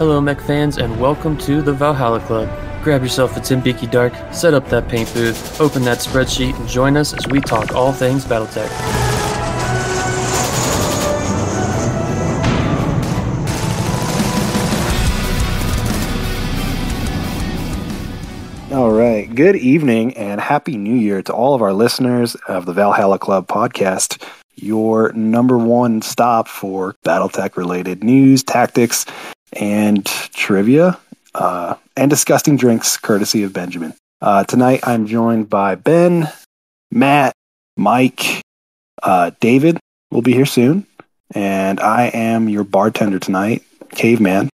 Hello mech fans and welcome to the Valhalla Club. Grab yourself a Timbeaky Dark, set up that paint booth, open that spreadsheet, and join us as we talk all things BattleTech. All right. Good evening and Happy New Year to all of our listeners of the Valhalla Club podcast, your number one stop for BattleTech related news, tactics, and trivia, and disgusting drinks courtesy of Benjamin. Tonight I'm joined by Ben, Matt, Mike, David will be here soon, and I am your bartender tonight, Caveman.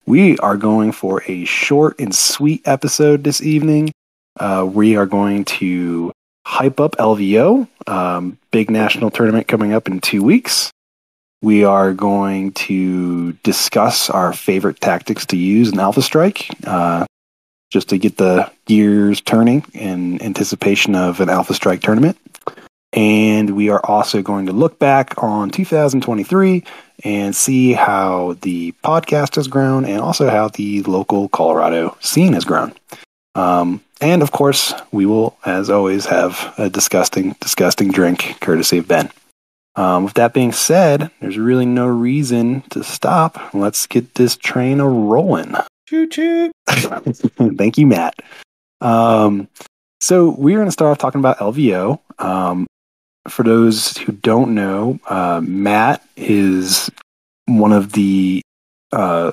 We are going for a short and sweet episode this evening. We are going to hype up LVO, big national tournament coming up in 2 weeks. We are going to discuss our favorite tactics to use in Alpha Strike, just to get the gears turning in anticipation of an Alpha Strike tournament. And we are also going to look back on 2023 and see how the podcast has grown and also how the local Colorado scene has grown. And of course, we will, as always, have a disgusting drink courtesy of Ben. With that being said, there's really no reason to stop. Let's get this train a-rolling. Choo-choo! Thank you, Matt. So we're going to start off talking about LVO. For those who don't know, Matt is one of the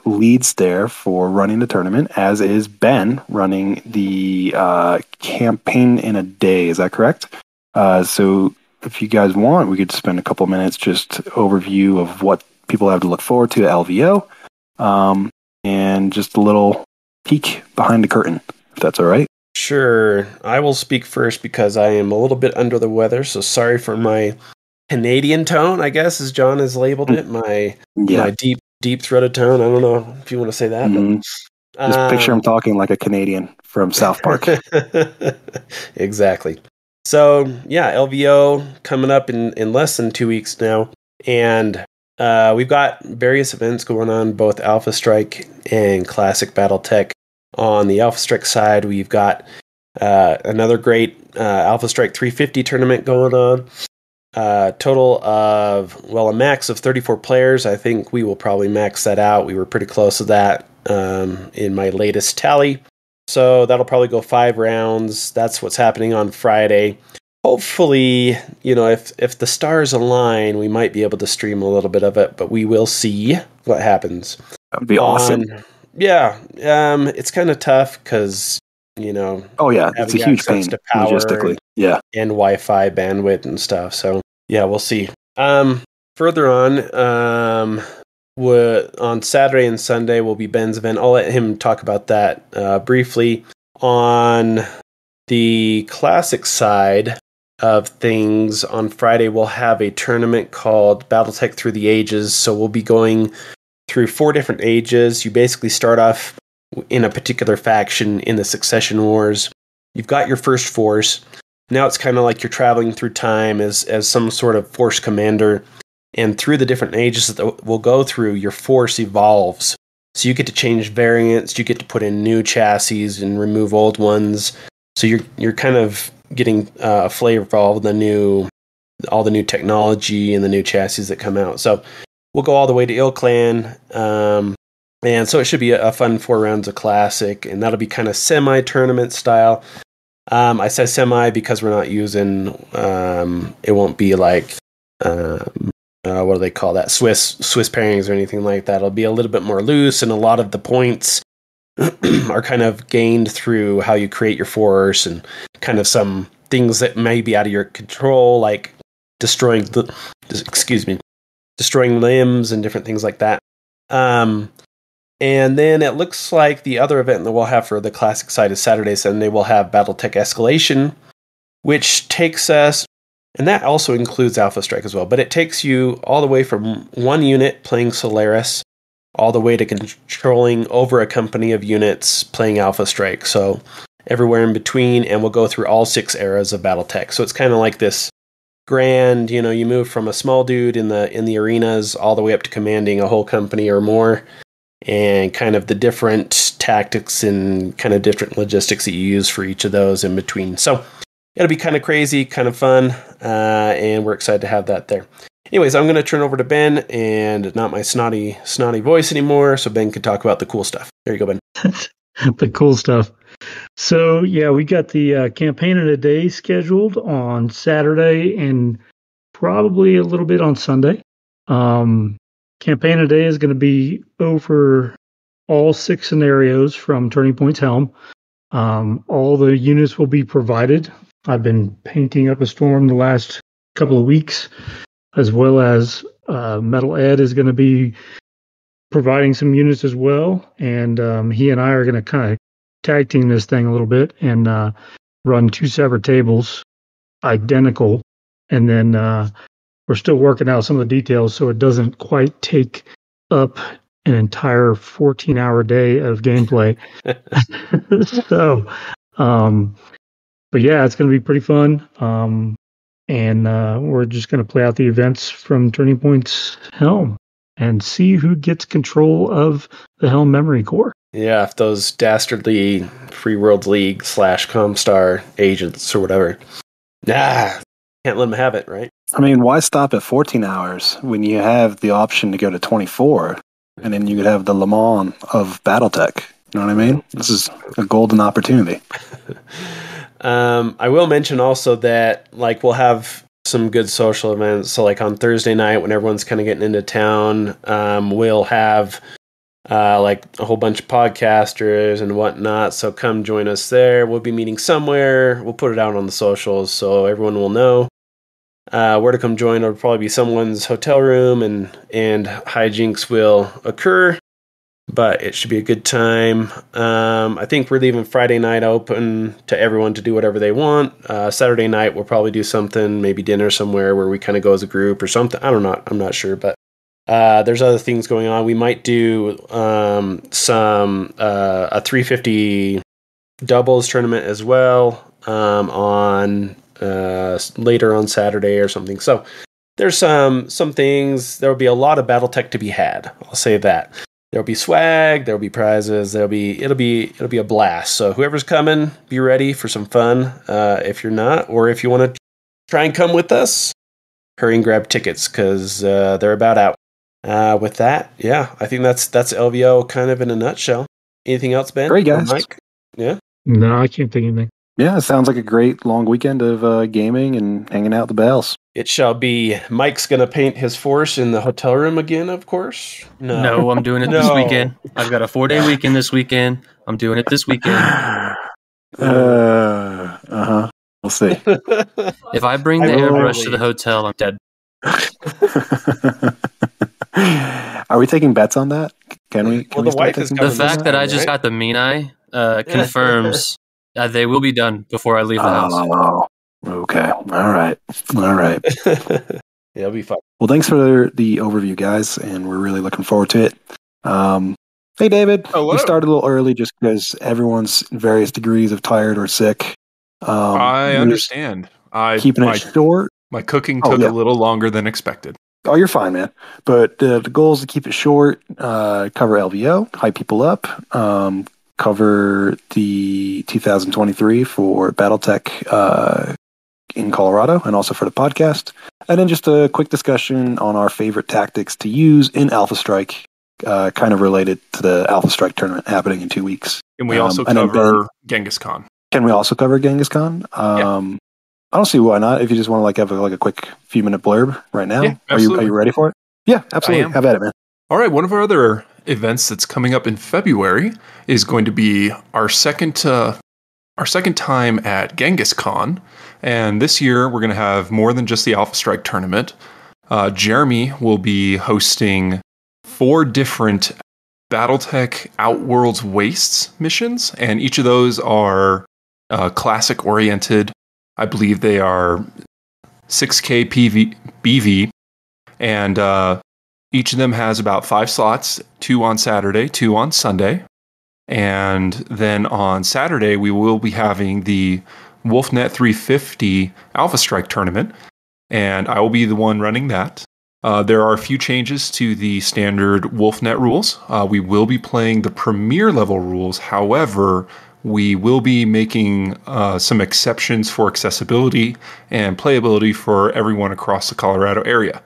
leads there for running the tournament, as is Ben running the campaign in a day. Is that correct? So if you guys want, we could spend a couple minutes just overview of what people have to look forward to at LVO, and just a little peek behind the curtain, if that's all right. Sure. I will speak first because I am a little bit under the weather, so sorry for my Canadian tone, I guess, as John has labeled it. My deep-throated tone. I don't know if you want to say that. Mm-hmm. But, just picture him talking like a Canadian from South Park. Exactly. So, yeah, LVO coming up in less than 2 weeks now. And we've got various events going on, both Alpha Strike and Classic BattleTech. On the Alpha Strike side, we've got another great Alpha Strike 350 tournament going on. Total of, a max of 34 players. I think we will probably max that out. We were pretty close to that in my latest tally. So that'll probably go 5 rounds. That's what's happening on Friday. Hopefully, if the stars align, we might be able to stream a little bit of it, but we will see what happens. That would be awesome. Yeah, it's kind of tough because, oh yeah, it's a huge pain logistically. Yeah, and Wi-Fi bandwidth and stuff. So yeah, we'll see. Further on, on Saturday and Sunday will be Ben's event. I'll let him talk about that briefly. On the classic side of things, on Friday we'll have a tournament called BattleTech Through the Ages. So we'll be going through 4 different ages. You basically start off in a particular faction in the Succession Wars. You've got your first force. Now it's kind of like you're traveling through time as some sort of force commander. And through the different ages that we'll go through, your force evolves. So you get to change variants, you get to put in new chassis and remove old ones. So you're kind of getting a flavor of all the new technology and the new chassis that come out. So we'll go all the way to Il Clan, and so it should be a fun 4 rounds of Classic, and that'll be kind of semi-tournament style. I say semi because we're not using, it won't be like, what do they call that, Swiss pairings or anything like that. It'll be a little bit more loose, and a lot of the points are kind of gained through how you create your force, and kind of some things that may be out of your control, like destroying limbs and different things like that. And then it looks like the other event that we'll have for the Classic side is Saturday, Sunday. We'll have BattleTech Escalation, which takes us, and that also includes Alpha Strike as well, but it takes you all the way from one unit playing Solaris all the way to controlling over a company of units playing Alpha Strike. So everywhere in between, and we'll go through all 6 eras of BattleTech. So it's kind of like this grand, you move from a small dude in the arenas all the way up to commanding a whole company or more. and kind of the different tactics and kind of different logistics that you use for each of those in between. So it'll be kind of crazy, kind of fun, and we're excited to have that there. Anyways, I'm going to turn over to Ben, and not my snotty voice anymore, so Ben can talk about the cool stuff. There you go, Ben. The cool stuff. So, yeah, we got the campaign in a day scheduled on Saturday and probably a little bit on Sunday. Campaign in a day is going to be over all 6 scenarios from Turning Point's helm. All the units will be provided. I've been painting up a storm the last couple of weeks, as well as Metal Ed is going to be providing some units as well. And he and I are going to kind of tag team this thing a little bit and run 2 separate tables, identical. And then we're still working out some of the details so it doesn't quite take up an entire 14-hour day of gameplay. So, but yeah, it's going to be pretty fun. And we're just going to play out the events from Turning Point's helm and see who gets control of the helm memory core. Yeah, if those dastardly Free World League / Comstar agents or whatever. Can't let them have it, right? I mean, why stop at 14 hours when you have the option to go to 24, and then you could have the Le Mans of BattleTech? You know what I mean? This is a golden opportunity. I will mention also that, like, we'll have some good social events. So, like, on Thursday night when everyone's kind of getting into town, we'll have like a whole bunch of podcasters and whatnot. So come join us there. We'll be meeting somewhere. We'll put it out on the socials so everyone will know where to come join. It'll probably be someone's hotel room, and hijinks will occur, but it should be a good time. I think we're leaving Friday night open to everyone to do whatever they want. Saturday night we'll probably do something, maybe dinner somewhere where we kind of go as a group or something. I'm not sure, but there's other things going on. We might do a 350 doubles tournament as well on later on Saturday or something. So there's some things. There will be a lot of BattleTech to be had. I'll say that. There'll be swag. There'll be prizes. It'll be a blast. So whoever's coming, be ready for some fun. If you're not, or if you want to try and come with us, hurry and grab tickets because they're about out. With that, yeah, I think that's LVO kind of in a nutshell. Anything else, Ben? Great, guys. Mike? Yeah? No, I can't think of anything. Yeah, it sounds like a great long weekend of gaming and hanging out at the Bells. It shall be. Mike's going to paint his force in the hotel room again, of course? No, I'm doing it this weekend. I've got a 4-day weekend this weekend. I'm doing it this weekend. We'll see. If I bring the airbrush to the hotel, I'm dead. Are we taking bets on that? Can we? Well, the wife is the fact that I just got the mean eye confirms that they will be done before I leave the house. Oh, okay. All right. Yeah, it'll be fun. Well, thanks for the overview, guys, and we're really looking forward to it. Hey, David. Hello. We started a little early just because everyone's in various degrees of tired or sick. I understand. Keeping it short. My cooking took a little longer than expected. Oh, you're fine, man. But the goal is to keep it short, cover LVO, hype people up, cover the 2023 for BattleTech in Colorado, and also for the podcast. And then just a quick discussion on our favorite tactics to use in Alpha Strike, kind of related to the Alpha Strike tournament happening in 2 weeks. And we also cover Genghis Khan. Can we also cover Genghis Khan? Yeah. I don't see why not. If you just want to have a quick few-minute blurb right now. Yeah, are you ready for it? Yeah, absolutely. Have at it, man. All right, one of our other events that's coming up in February is going to be our second time at Genghis Khan. And this year, we're going to have more than just the Alpha Strike tournament. Jeremy will be hosting 4 different BattleTech Outworld's Wastes missions, and each of those are classic-oriented. I believe they are 6K BV, and each of them has about 5 slots, 2 on Saturday, 2 on Sunday. And then on Saturday, we will be having the WolfNet 350 Alpha Strike tournament, and I will be the one running that. There are a few changes to the standard WolfNet rules. We will be playing the premier level rules. However, we will be making some exceptions for accessibility and playability for everyone across the Colorado area.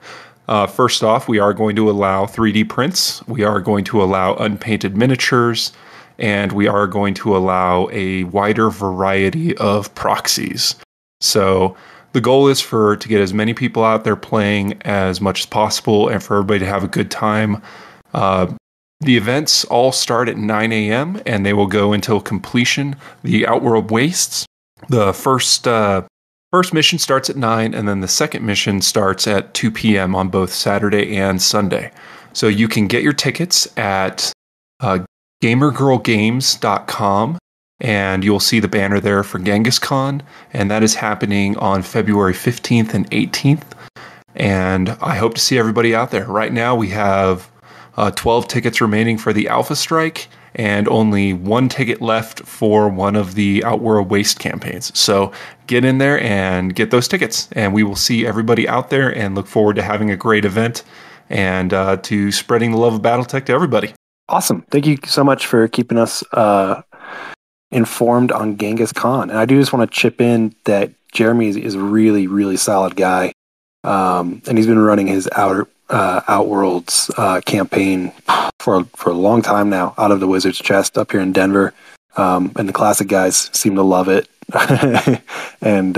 First off, we are going to allow 3D prints. We are going to allow unpainted miniatures. And we are going to allow a wider variety of proxies. So the goal is to get as many people out there playing as much as possible and for everybody to have a good time. The events all start at 9 a.m. and they will go until completion. The Outworld Wastes, the first mission starts at 9, and then the second mission starts at 2 p.m. on both Saturday and Sunday. So you can get your tickets at gamergirlgames.com, and you'll see the banner there for Genghis Khan, and that is happening on February 15th and 18th. And I hope to see everybody out there. Right now we have 12 tickets remaining for the Alpha Strike and only 1 ticket left for one of the Outworld Waste campaigns. So get in there and get those tickets, and we will see everybody out there and look forward to having a great event and to spreading the love of BattleTech to everybody. Awesome. Thank you so much for keeping us informed on Genghis Khan. And I do just want to chip in that Jeremy is a really, really solid guy. And he's been running his Outworlds campaign for a long time now out of the Wizard's Chest up here in Denver. And the classic guys seem to love it. And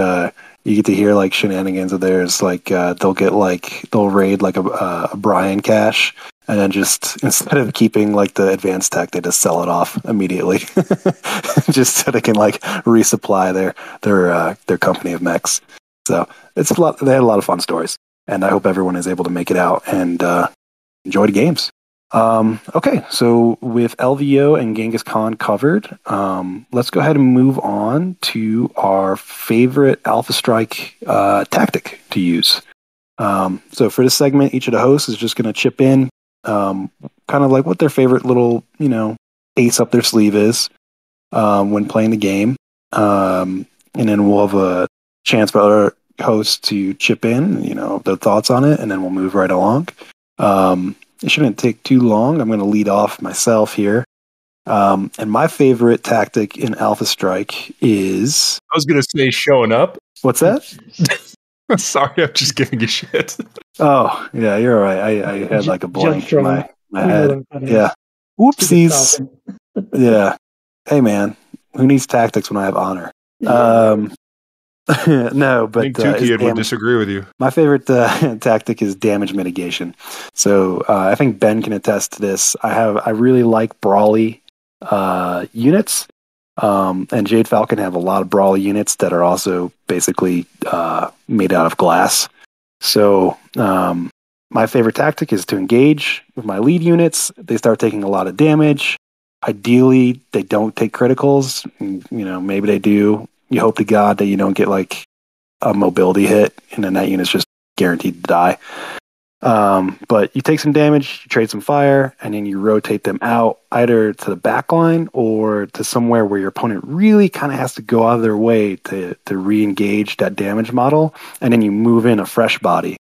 you get to hear like shenanigans of theirs. Like they'll raid like a Brian cache. And then just instead of keeping like the advanced tech, they just sell it off immediately, just so they can like resupply their company of mechs. So it's a lot. They had a lot of fun stories, and I hope everyone is able to make it out and enjoy the games. Okay, so with LVO and Genghis Khan covered, let's go ahead and move on to our favorite Alpha Strike tactic to use. So for this segment, each of the hosts is just going to chip in. Kind of like what their favorite little, ace up their sleeve is when playing the game. And then we'll have a chance for other hosts to chip in, their thoughts on it, and then we'll move right along. It shouldn't take too long. I'm going to lead off myself here. And my favorite tactic in Alpha Strike is... I was going to say showing up. What's that? Sorry, I'm just giving you shit. Oh, yeah, you're all right. I had like a blank in my head. Yeah. Whoopsies. Yeah. Hey, man. Who needs tactics when I have honor? No, but... I think Tukey would disagree with you. My favorite tactic is damage mitigation. So I think Ben can attest to this. I really like brawly units. And Jade Falcon have a lot of brawly units that are also basically made out of glass. So my favorite tactic is to engage with my lead units. They start taking a lot of damage. Ideally, they don't take criticals. Maybe they do. You hope to God that you don't get like a mobility hit, and then that unit's just guaranteed to die. But you take some damage, you trade some fire, and then you rotate them out either to the back line or to somewhere where your opponent really kind of has to go out of their way to re-engage that damage model, and then you move in a fresh body.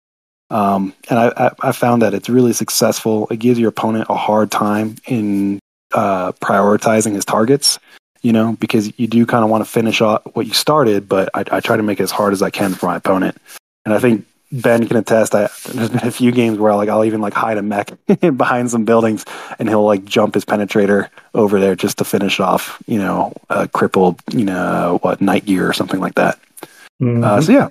And I found that it's really successful. It gives your opponent a hard time in prioritizing his targets, because you do kind of want to finish off what you started, but I try to make it as hard as I can for my opponent. And I think Ben can attest. There's been a few games where I'll even hide a mech behind some buildings, and he'll jump his penetrator over there just to finish off, a crippled, night gear or something like that. Mm-hmm. So yeah,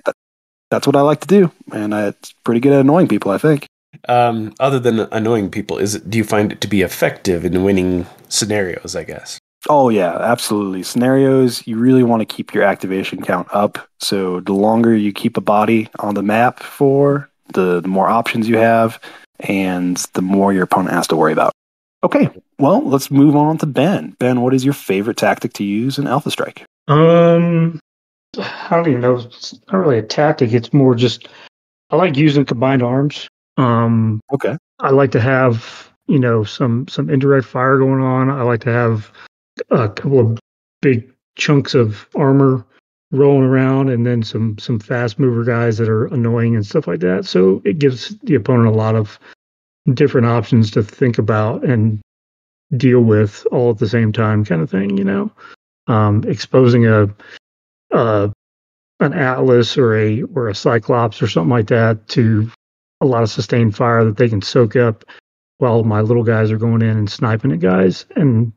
that's what I like to do, and it's pretty good at annoying people, I think. Other than annoying people, do you find it to be effective in winning scenarios, I guess? Oh, yeah, absolutely. Scenarios, you really want to keep your activation count up. So the longer you keep a body on the map for, the more options you have, and the more your opponent has to worry about. Okay, well, let's move on to Ben. Ben, what is your favorite tactic to use in Alpha Strike? I don't even know. It's not really a tactic. It's more just, I like using combined arms. Okay. I like to have, some indirect fire going on. I like to have a couple of big chunks of armor rolling around, and then some fast mover guys that are annoying and stuff like that. So it gives the opponent a lot of different options to think about and deal with all at the same time, kind of thing. Exposing an Atlas or a Cyclops or something like that to a lot of sustained fire that they can soak up while my little guys are going in and sniping at guys and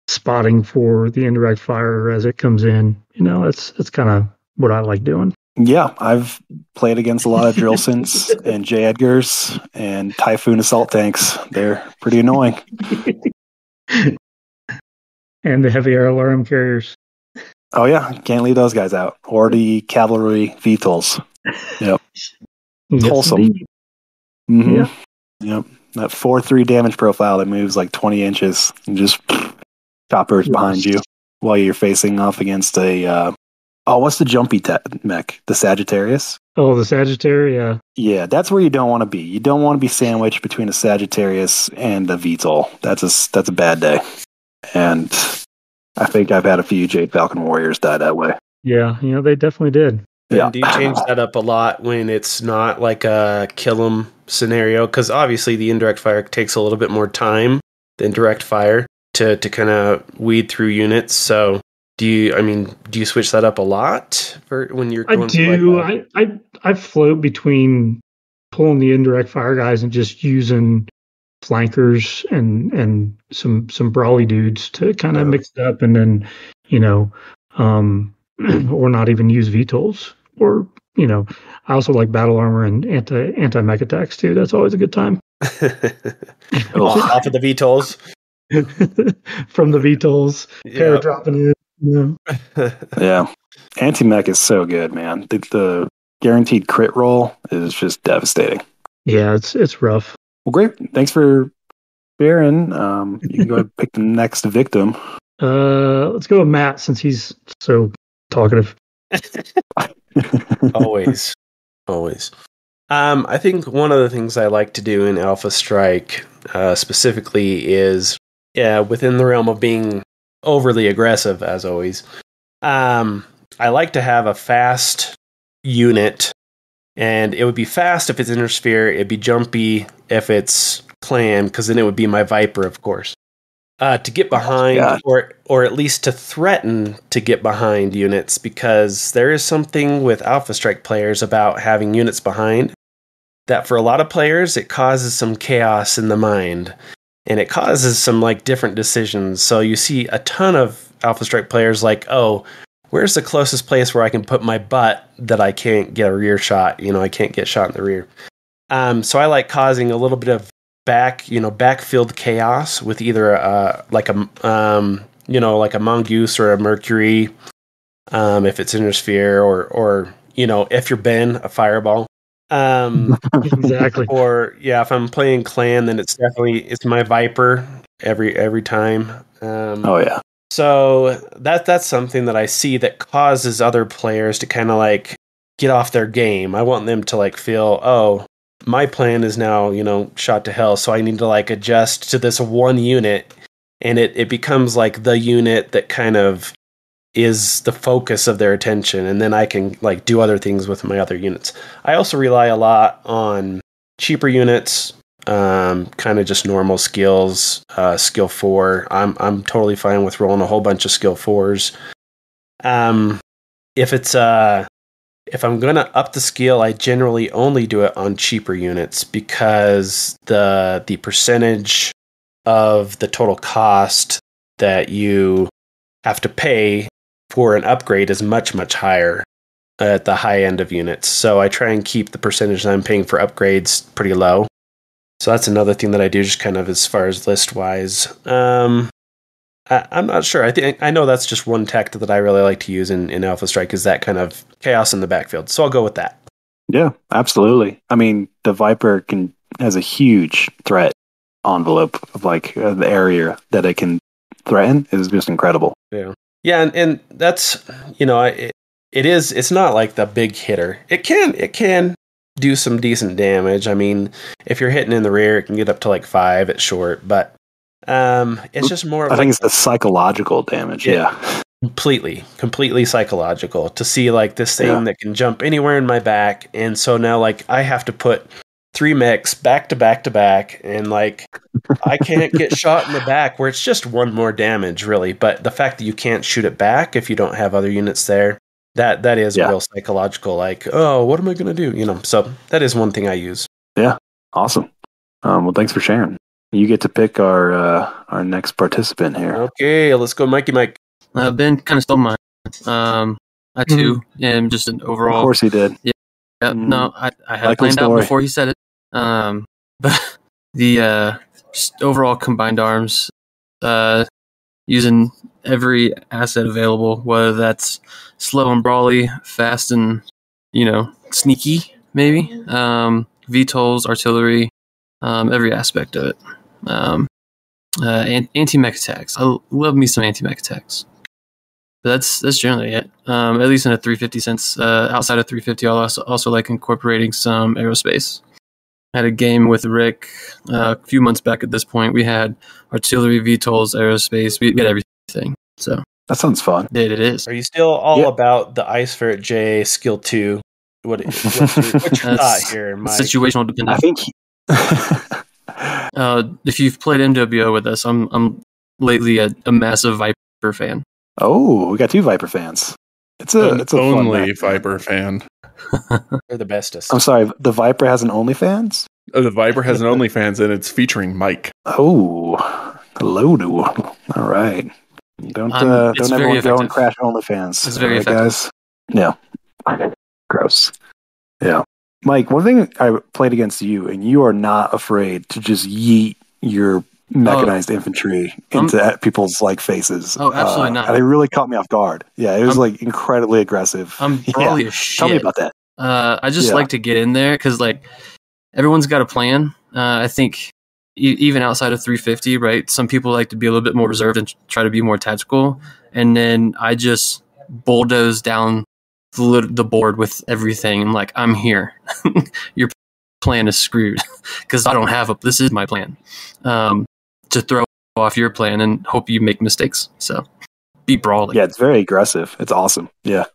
spotting for the indirect fire as it comes in. It's kind of what I like doing. Yeah, I've played against a lot of Drillsons and J. Edgars and Typhoon assault tanks. They're pretty annoying. And the heavy alarm carriers. Oh yeah, can't leave those guys out. Or the cavalry VTOLs. Yep. Yes, Wholesome. Mm-hmm. Yeah. Yep. That 4/3 damage profile that moves like 20 inches and just choppers behind you while you're facing off against a what's the jumpy mech? The Sagittarius? Oh, the Sagittarius, yeah. Yeah, that's where you don't want to be. You don't want to be sandwiched between a Sagittarius and a VTOL. That's a bad day. And I think I've had a few Jade Falcon Warriors die that way. Yeah, they definitely did. Yeah. Do you change that up a lot when it's not like a kill 'em scenario? Because obviously the indirect fire takes a little bit more time than direct fire to kind of weed through units. So do you switch that up a lot for when you're going? I do. I float between pulling the indirect fire guys and just using flankers and some brawly dudes to kind of mix it up, and then or not even use VTOLs. Or I also like battle armor and anti-mech attacks too. That's always a good time. Off of the VTOLs. From the VTOLs, pair dropping in. Yeah, anti-mech is so good, man. The guaranteed crit roll is just devastating. Yeah, it's rough. Well, great. Thanks for sharing. You can go ahead and pick the next victim. Let's go with Matt since he's so talkative. Always. I think one of the things I like to do in Alpha Strike specifically is, within the realm of being overly aggressive, as always, I like to have a fast unit, and it would be fast if it's inner sphere, it'd be jumpy if it's clan, because then it would be my Viper, of course. To get behind, or at least to threaten to get behind units, because there is something with Alpha Strike players about having units behind that for a lot of players, it causes some chaos in the mind, and it causes some different decisions. So you see a ton of Alpha Strike players like, oh, where's the closest place where I can put my butt that I can't get a rear shot? I can't get shot in the rear. So I like causing a little bit of backfield chaos with either a mongoose or a Mercury, if it's inner sphere, or if you're Ben, a fireball. Exactly. Or if I'm playing clan, then it's my Viper every time. So that's something that I see that causes other players to kind of get off their game. I want them to feel, oh, my plan is now, shot to hell, so I need to adjust to this one unit, and it becomes the unit that kind of is the focus of their attention, and then I can do other things with my other units. I also rely a lot on cheaper units, kind of just normal skills, skill 4. I'm totally fine with rolling a whole bunch of skill 4s. If I'm going to up the skill, I generally only do it on cheaper units, because the percentage of the total cost that you have to pay for an upgrade is much, much higher at the high end of units. So I try and keep the percentage that I'm paying for upgrades pretty low. So that's another thing that I do, just kind of as far as list-wise. I'm not sure. I know that's just one tech that I really like to use in Alpha Strike, is that kind of chaos in the backfield. So I'll go with that. Yeah, absolutely. I mean, the Viper has a huge threat envelope of the area that it can threaten is just incredible. Yeah, and that's it's not the big hitter. It can do some decent damage. I mean, if you're hitting in the rear, it can get up to 5 at short, but it's just more of I think it's the psychological damage. Yeah. Completely psychological to see like this thing that can jump anywhere in my back. And so now like I have to put 3 mechs back to back to back, and like I can't get shot in the back where it's just one more damage really. But the fact that you can't shoot it back if you don't have other units there, that is real psychological, like, oh, what am I going to do? You know, so that is one thing I use. Yeah. Awesome. Well, thanks for sharing. You get to pick our next participant here. Okay, let's go Mikey Mike. Ben kind of stole mine. I too am just an overall. Of course he did. Yeah, no, I had it planned out before he said it. But the just overall combined arms, using every asset available, whether that's slow and brawly, fast and sneaky, maybe. VTOLs, artillery, every aspect of it. Anti-mech attacks. I love me some anti-mech attacks. But that's generally it. At least in a 350 sense. Outside of 350, I'll also like incorporating some aerospace. I had a game with Rick a few months back at this point. We had artillery, VTOLs, aerospace. We had everything. So that sounds fun. It is. Are you still all about the Ice Ferret J skill 2? What's your thought here, Mike? Situational dependent. I think if you've played MWO with us, I'm lately a massive Viper fan. Oh, we got 2 Viper fans. It's a only fun Viper fan. They're the bestest. I'm sorry, the Viper has an OnlyFans? The Viper has an OnlyFans, and it's featuring Mike. Oh, hello to. All right. Don't everyone go and crash OnlyFans. It's very effective, guys. Yeah. Gross. Yeah. Mike, one thing I played against you, and you are not afraid to just yeet your mechanized infantry into people's like faces. Oh, absolutely not. And it really caught me off guard. Yeah, it was like incredibly aggressive. I'm brawly as shit. Tell me about that. I just like to get in there because like everyone's got a plan. I think even outside of 350, right? Some people like to be a little bit more reserved and try to be more tactical, and then I just bulldoze down the board with everything. I'm like, I'm here. Your plan is screwed because I don't have this is my plan. To throw off your plan and hope you make mistakes. So be brawling. Yeah, it's very aggressive. It's awesome. Yeah.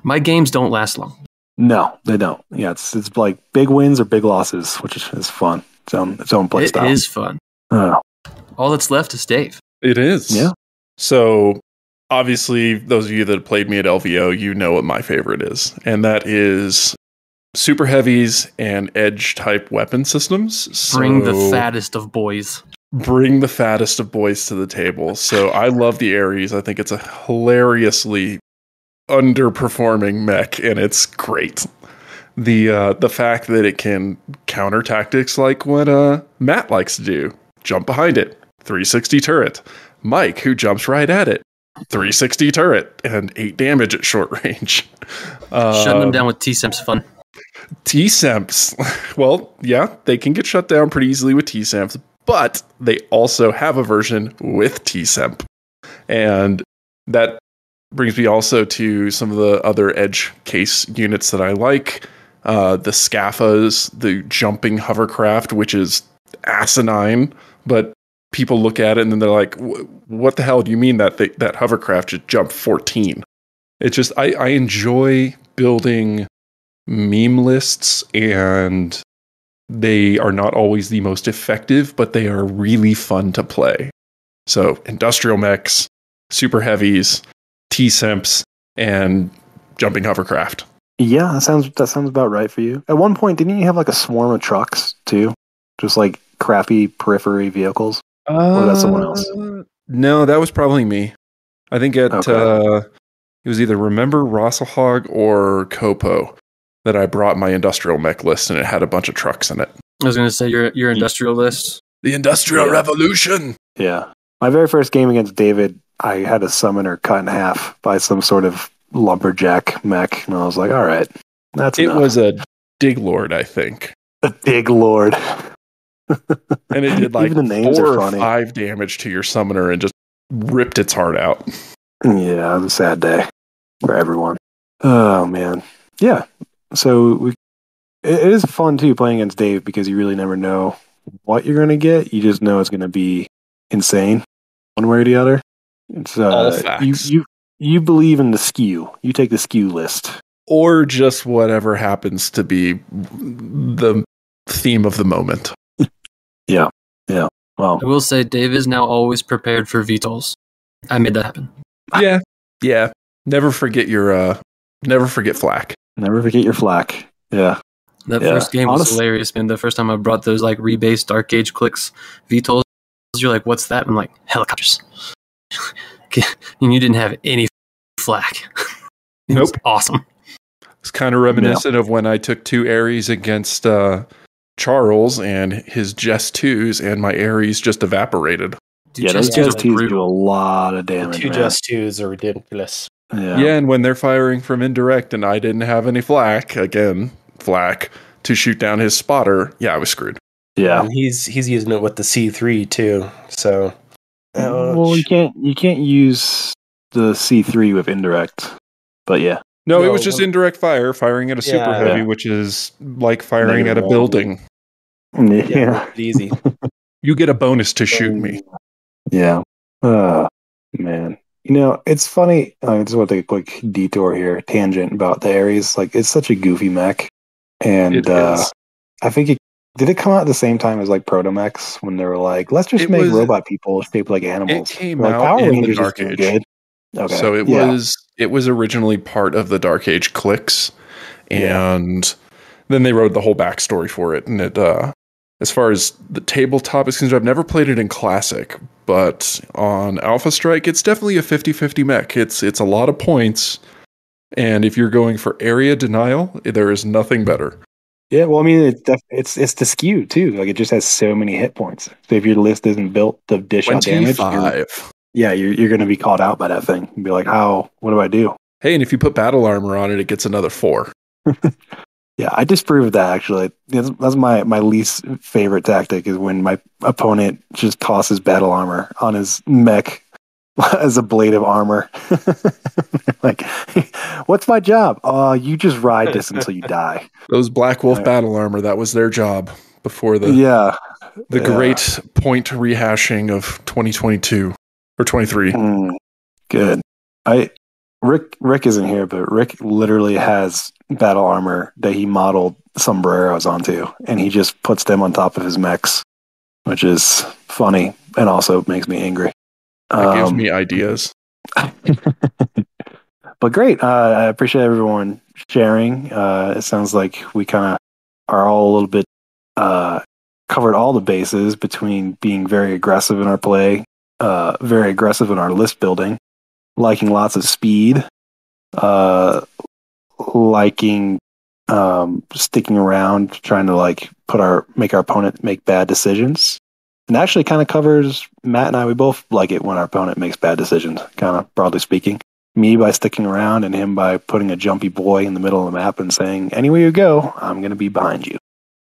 My games don't last long. No, they don't. Yeah, it's like big wins or big losses, which is fun. Its own play style. It is fun. All that's left is Dave. It is. Yeah. So obviously, those of you that have played me at LVO, you know what my favorite is, and that is super heavies and edge type weapon systems. Bring the fattest of boys. Bring the fattest of boys to the table. So I love the Ares. I think it's a hilariously underperforming mech, and it's great. The fact that it can counter tactics like what Matt likes to do. Jump behind it. 360 turret. Mike, who jumps right at it. 360 turret and 8 damage at short range. Shutting them down with T-Semps fun. T-Semps. Well, yeah, they can get shut down pretty easily with T-Semps, but they also have a version with T-Semp. And that brings me also to some of the other edge case units that I like. The Scaffas, the jumping hovercraft, which is asinine, but people look at it and then they're like, what the hell do you mean that hovercraft should jump 14? It's just, I enjoy building meme lists, and they are not always the most effective, but they are really fun to play. So industrial mechs, super heavies, T-Semps, and jumping hovercraft. Yeah, that sounds about right for you. At one point, didn't you have like a swarm of trucks too? Just like crappy periphery vehicles? Or was that someone else? No, that was probably me. I think it was either Remember Rosselhog or Copo that I brought my industrial mech list, and it had a bunch of trucks in it. I was going to say your industrial list. The Industrial Revolution! Yeah. My very first game against David, I had a summoner cut in half by some sort of lumberjack mech, and I was like, all right, that's enough. It was a Dig Lord, I think. A Dig Lord. And it did like Even the names 4 are or funny. 5 damage to your summoner and just ripped its heart out. Yeah, it was a sad day for everyone. Oh, man. Yeah. So it is fun, too, playing against Dave, because you really never know what you're going to get. You just know it's going to be insane one way or the other. It's all facts. You believe in the skew. You take the skew list. Or just whatever happens to be the theme of the moment. Yeah. Well, I will say Dave is now always prepared for VTOLs. I made that happen. Yeah. Never forget flak. never forget your flak. Yeah. That first game was hilarious, man. The first time I brought those like rebased Dark Age clicks VTOLs, you're like, what's that? I'm like, helicopters. And you didn't have any flak. It was awesome. It's kind of reminiscent of when I took 2 Ares against Charles and his Jess 2s, and my Ares just evaporated. Dude, those Jess 2s do a lot of damage. The 2 Jess 2s are ridiculous. Yeah, and when they're firing from indirect and I didn't have any flak to shoot down his spotter, I was screwed. Yeah, and he's using it with the C3 too. So, well, you can't use the C3 with indirect, but yeah. No, it was just indirect firing at a super heavy, which is like firing at a building. Yeah, easy. You get a bonus to shoot me. Yeah. Man. It's funny. I just want to take a quick detour here, tangent about the Ares. Like, it's such a goofy mech. And I think did it come out at the same time as like Protomechs when they were like, let's just make robot people shaped like animals? It came like, out Power in Rangers the Dark Age. Good. Okay. So it was originally part of the Dark Age clicks, and then they wrote the whole backstory for it. And it, as far as the tabletop is concerned, I've never played it in Classic, but on Alpha Strike, it's definitely a 50-50 mech. It's a lot of points, and if you're going for area denial, there is nothing better. Yeah, well, I mean, it's the skew too. Like, it just has so many hit points. So if your list isn't built to dish out damage, you're going to be called out by that thing and be like, what do I do? Hey, and if you put battle armor on it, it gets another 4. Yeah, I disproved that, actually. That's my least favorite tactic, is when my opponent just tosses battle armor on his mech as a blade of armor. Like, what's my job? You just ride this until you die. Those Black Wolf battle armor, that was their job before the great point rehashing of 2022 or 23. Good. Rick isn't here, but Rick literally has battle armor that he modeled sombreros onto, and he just puts them on top of his mechs, which is funny and also makes me angry. That gives me ideas. But great. I appreciate everyone sharing. It sounds like we kind of are all a little bit covered all the bases between being very aggressive in our play, very aggressive in our list building, liking lots of speed, liking sticking around, trying to make our opponent make bad decisions. And actually kind of covers Matt and I. We both like it when our opponent makes bad decisions, kind of broadly speaking. Me by sticking around, and him by putting a jumpy boy in the middle of the map and saying, anywhere you go, I'm going to be behind you,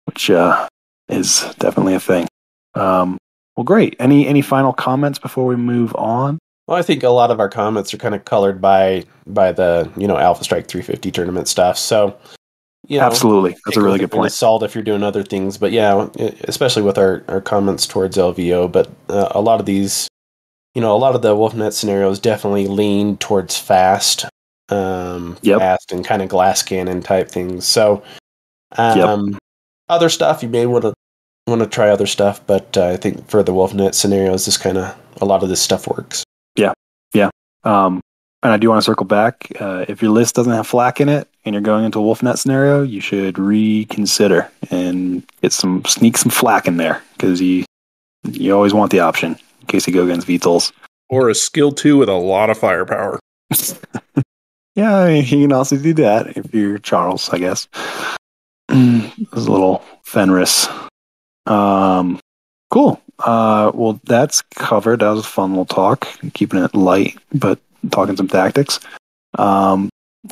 which is definitely a thing. Well, great. Any final comments before we move on? Well, I think a lot of our comments are kind of colored by the Alpha Strike 350 tournament stuff. So, absolutely, that's a really good point. Salt if you're doing other things, but especially with our comments towards LVO. But a lot of these, a lot of the WolfNet scenarios definitely lean towards fast, fast and kind of glass cannon type things. So, other stuff you may want to try other stuff, but I think for the WolfNet scenarios, a lot of this stuff works. Yeah. And I do want to circle back. If your list doesn't have flak in it and you're going into a WolfNet scenario, you should reconsider and sneak some flak in there, because you always want the option in case you go against VTOLs. Or a skill 2 with a lot of firepower. Yeah, I mean, you can also do that if you're Charles, I guess. There's a little Fenris. Cool. Well, that's covered. That was a fun little talk. Keeping it light, but talking some tactics.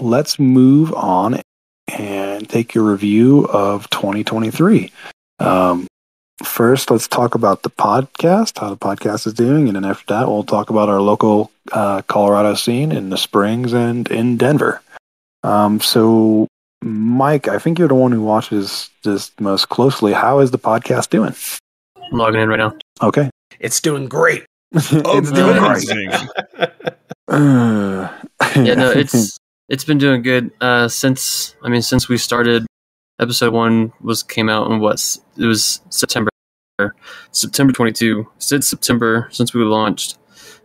Let's move on and take your review of 2023. First, let's talk about the podcast, how the podcast is doing, and then after that, we'll talk about our local Colorado scene in the Springs and in Denver. So, Mike, I think you're the one who watches this most closely. How is the podcast doing? I'm logging in right now. Okay. It's doing great. It's doing great. Yeah, no, it's been doing good since we started. Episode 1 came out in it was September 22. Since September, since we launched,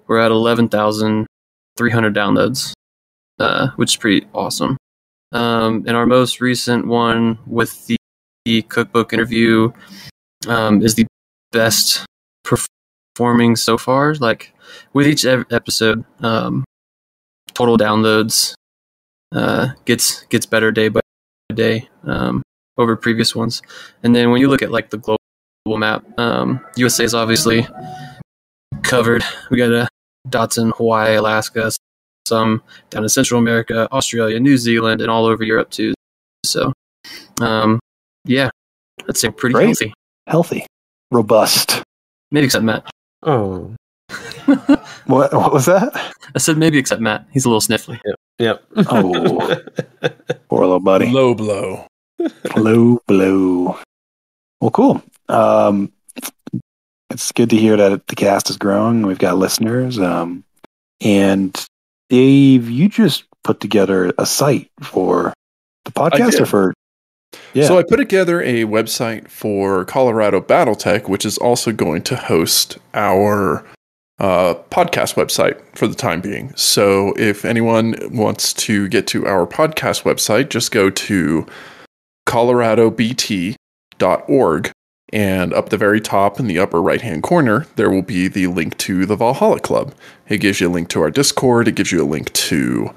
we're at 11,300 downloads, which is pretty awesome. And our most recent one with the cookbook interview is the best performing so far. Like with each episode, total downloads gets better day by day over previous ones. And then when you look at like the global map, USA is obviously covered. We got dots in Hawaii, Alaska, some down in Central America, Australia, New Zealand, and all over Europe too. So, yeah, I'd say pretty healthy, robust. Maybe except Matt. Oh, what was that? I said maybe except Matt. He's a little sniffly. Yep. Oh, poor little buddy. Low blow. Low blow. Well, cool. It's good to hear that the cast is growing. We've got listeners. And Dave, you just put together a site for the podcast, or for? Yeah. So I put together a website for Colorado BattleTech, which is also going to host our podcast website for the time being. So if anyone wants to get to our podcast website, just go to coloradobt.org, and up the very top in the upper right-hand corner, there will be the link to the Valhalla Club. It gives you a link to our Discord. It gives you a link to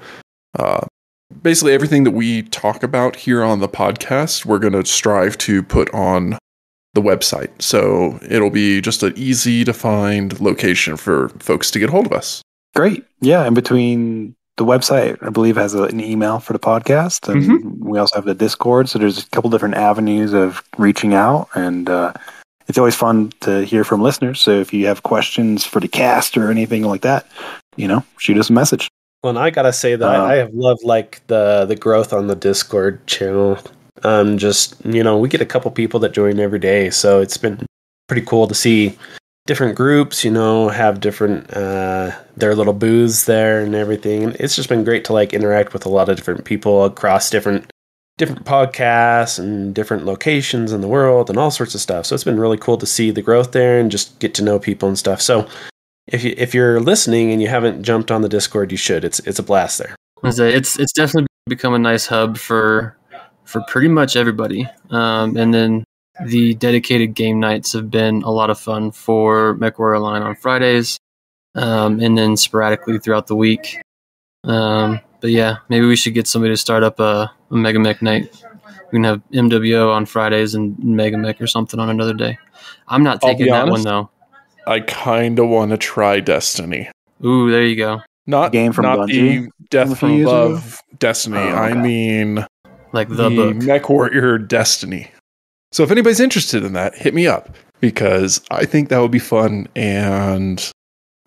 basically everything that we talk about here on the podcast. We're going to strive to put on the website. So it'll be just an easy to find location for folks to get hold of us. Great. Yeah. In between the website, I believe, has an email for the podcast. And we also have the Discord. So there's a couple different avenues of reaching out. And it's always fun to hear from listeners. So if you have questions for the cast or anything like that, shoot us a message. Well, and I gotta say that I have loved like the growth on the Discord channel. Just, we get a couple people that join every day, so it's been pretty cool to see different groups, have different their little booths there and everything. And it's just been great to like interact with a lot of different people across different podcasts and different locations in the world and all sorts of stuff. So it's been really cool to see the growth there and just get to know people and stuff. So if you're listening and you haven't jumped on the Discord, you should. It's a blast there. It's definitely become a nice hub for pretty much everybody. And then the dedicated game nights have been a lot of fun for MechWarrior Line on Fridays, and then sporadically throughout the week. But yeah, maybe we should get somebody to start up a Mega Mech night. We can have MWO on Fridays and Mega Mech or something on another day. I'm not taking that one though. I kind of want to try Destiny. Ooh, there you go. Not the Death from Above Destiny. Oh, okay. I mean, like the book. MechWarrior Destiny. So if anybody's interested in that, hit me up, because I think that would be fun, and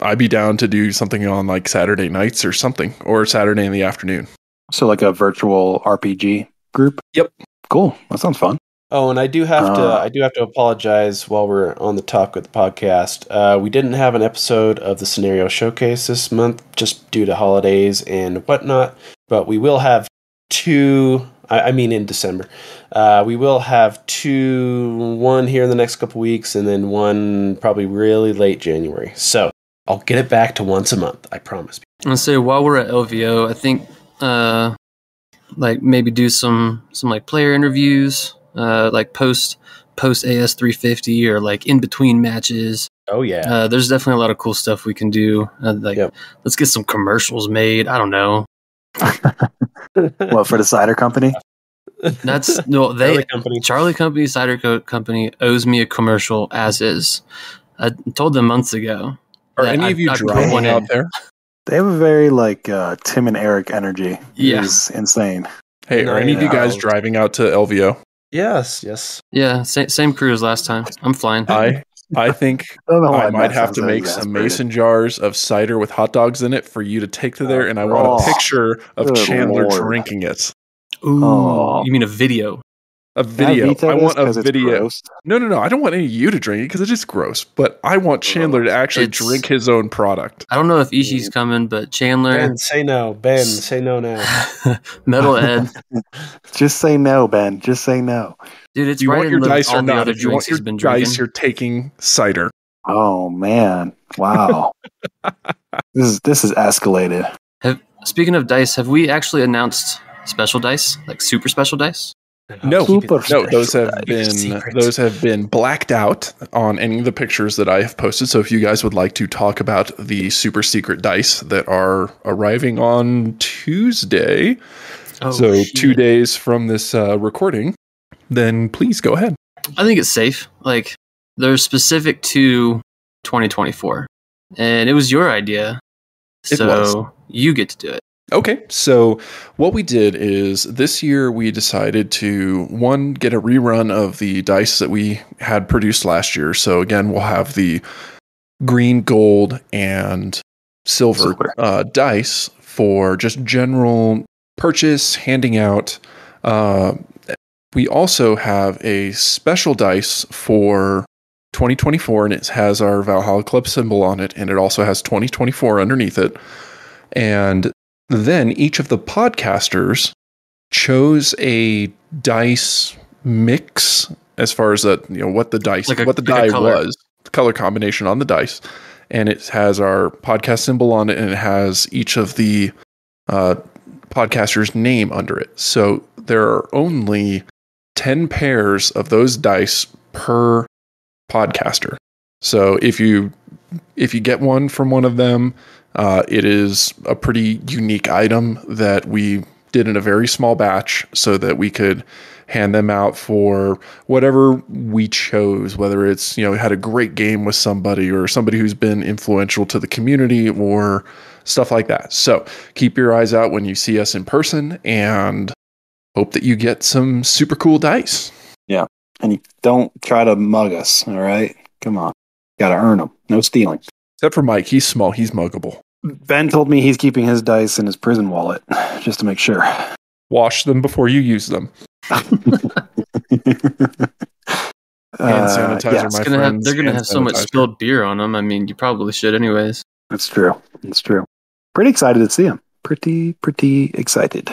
I'd be down to do something on like Saturday nights or something, or Saturday in the afternoon. So like a virtual RPG group? Yep. Cool. That sounds fun. Oh, and I do have to apologize while we're on the talk with the podcast. We didn't have an episode of the Scenario Showcase this month just due to holidays and whatnot, but we will have two. In December. We will have one here in the next couple weeks, and then one probably really late January. So I'll get it back to once a month. I promise. I'll say while we're at LVO, I think like maybe do some like player interviews, like post AS350 or like in between matches. Oh yeah. There's definitely a lot of cool stuff we can do. Let's get some commercials made. I don't know. What, for the cider company? That's no, Charlie Company Cider Company owes me a commercial as is. I told them months ago. Are any of you driving out there? They have a very like Tim and Eric energy. Yeah. It is insane. Hey, are any of you guys driving out to LVO? Yes. Yeah, same crew as last time. I'm flying. I think I might have to make some mason jars of cider with hot dogs in it for you to take to there, and I want a picture of Chandler drinking it. Ooh, you mean a video? A video. I want a video. Gross. No. I don't want any of you to drink it because it is gross. But I want Chandler to actually drink his own product. I don't know if Ishii's coming, but Chandler. Ben, say no. Ben, say no now. Metalhead. Just say no, Ben. Just say no. Dude, it's Do you right want your in dice all or the not? other If you want drinks your he's been dice, drinking. you're taking cider. Oh man! Wow. This is escalated. Speaking of dice, have we actually announced special dice, like super special dice? No, Super those special have dice. been blacked out on any of the pictures that I have posted. So if you guys would like to talk about the super secret dice that are arriving on Tuesday, so shit. 2 days from this recording, then please go ahead. I think it's safe. Like, they're specific to 2024, and it was your idea, It was. you get to do it. Okay, so what we did is this year we decided to, one, get a rerun of the dice that we had produced last year. So again, we'll have the green, gold, and silver. Dice for just general purchase, handing out. We also have a special dice for 2024, and it has our Valhalla Club symbol on it, and it also has 2024 underneath it. And then each of the podcasters chose a dice mix as far as that, what the dice, what the die was, the color combination on the dice, and it has our podcast symbol on it, and it has each of the podcasters' name under it. So there are only 10 pairs of those dice per podcaster. So if you get one from one of them, it is a pretty unique item that we did in a very small batch so that we could hand them out for whatever we chose, whether it's, had a great game with somebody or somebody who's been influential to the community or stuff like that. So keep your eyes out when you see us in person and hope that you get some super cool dice. Yeah. And you don't try to mug us, all right? Come on. Got to earn them. No stealing. Except for Mike. He's small. He's muggable. Ben told me he's keeping his dice in his prison wallet, just to make sure. Wash them before you use them. Hand sanitizer, my friends. They're going to have so much spilled beer on them. I mean, you probably should anyways. That's true. It's true. Pretty excited to see them. Pretty excited.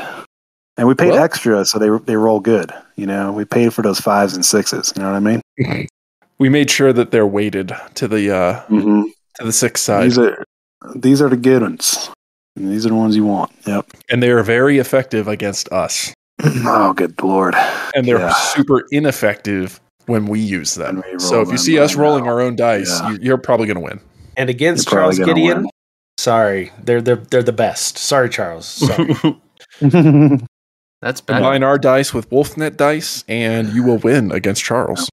And we paid extra, so they roll good. We paid for those 5s and 6s. You know what I mean? We made sure that they're weighted to the to the 6 side. These are the good ones. And these are the ones you want. Yep. And they are very effective against us. Oh, good Lord. And they're super ineffective when we use them. So if you see us rolling our own dice, you're probably going to win. And against Charles Gideon, sorry, they're the best. Sorry, Charles. Sorry. That's bad. Combine our dice with Wolfnet dice, and you will win against Charles.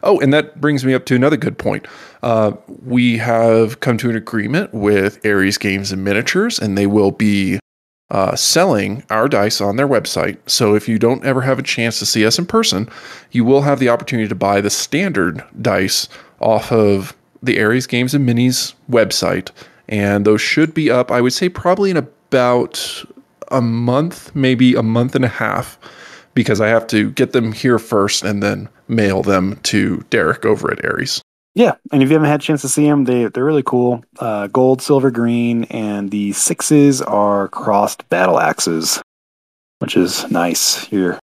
Oh, and that brings me up to another good point. We have come to an agreement with Ares Games and Miniatures, and they will be selling our dice on their website. So if you don't ever have a chance to see us in person, you will have the opportunity to buy the standard dice off of the Ares Games and Minis website. And those should be up, I would say, probably in about a month, maybe a month and a half, because I have to get them here first and then mail them to Derek over at Ares. Yeah, and if you haven't had a chance to see them, they're really cool. Gold, silver, green, and the 6s are crossed battle axes, which is nice. Because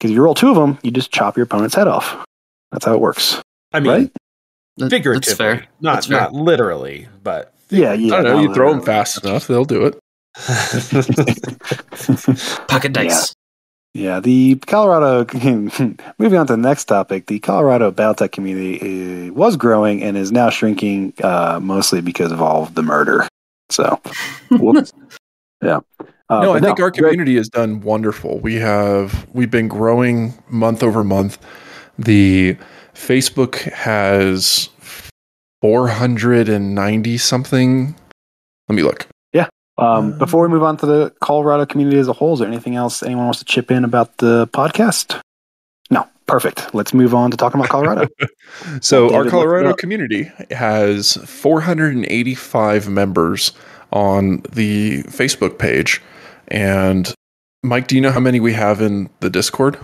if you roll 2 of them, you just chop your opponent's head off. That's how it works. I mean, right? figuratively, that's fair. Not literally, but yeah. I don't know. You throw them fast enough, they'll do it. Pocket dice. Yeah, the Colorado, moving on to the next topic, the Colorado BattleTech community was growing and is now shrinking mostly because of all of the murder. So, whoops. Yeah. I think our community has done wonderful. We've been growing month over month. The Facebook has 490 something. Let me look. Before we move on to the Colorado community as a whole, is there anything else anyone wants to chip in about the podcast? No. Perfect. Let's move on to talking about Colorado. So our Colorado community has 485 members on the Facebook page. And Mike, do you know how many we have in the Discord?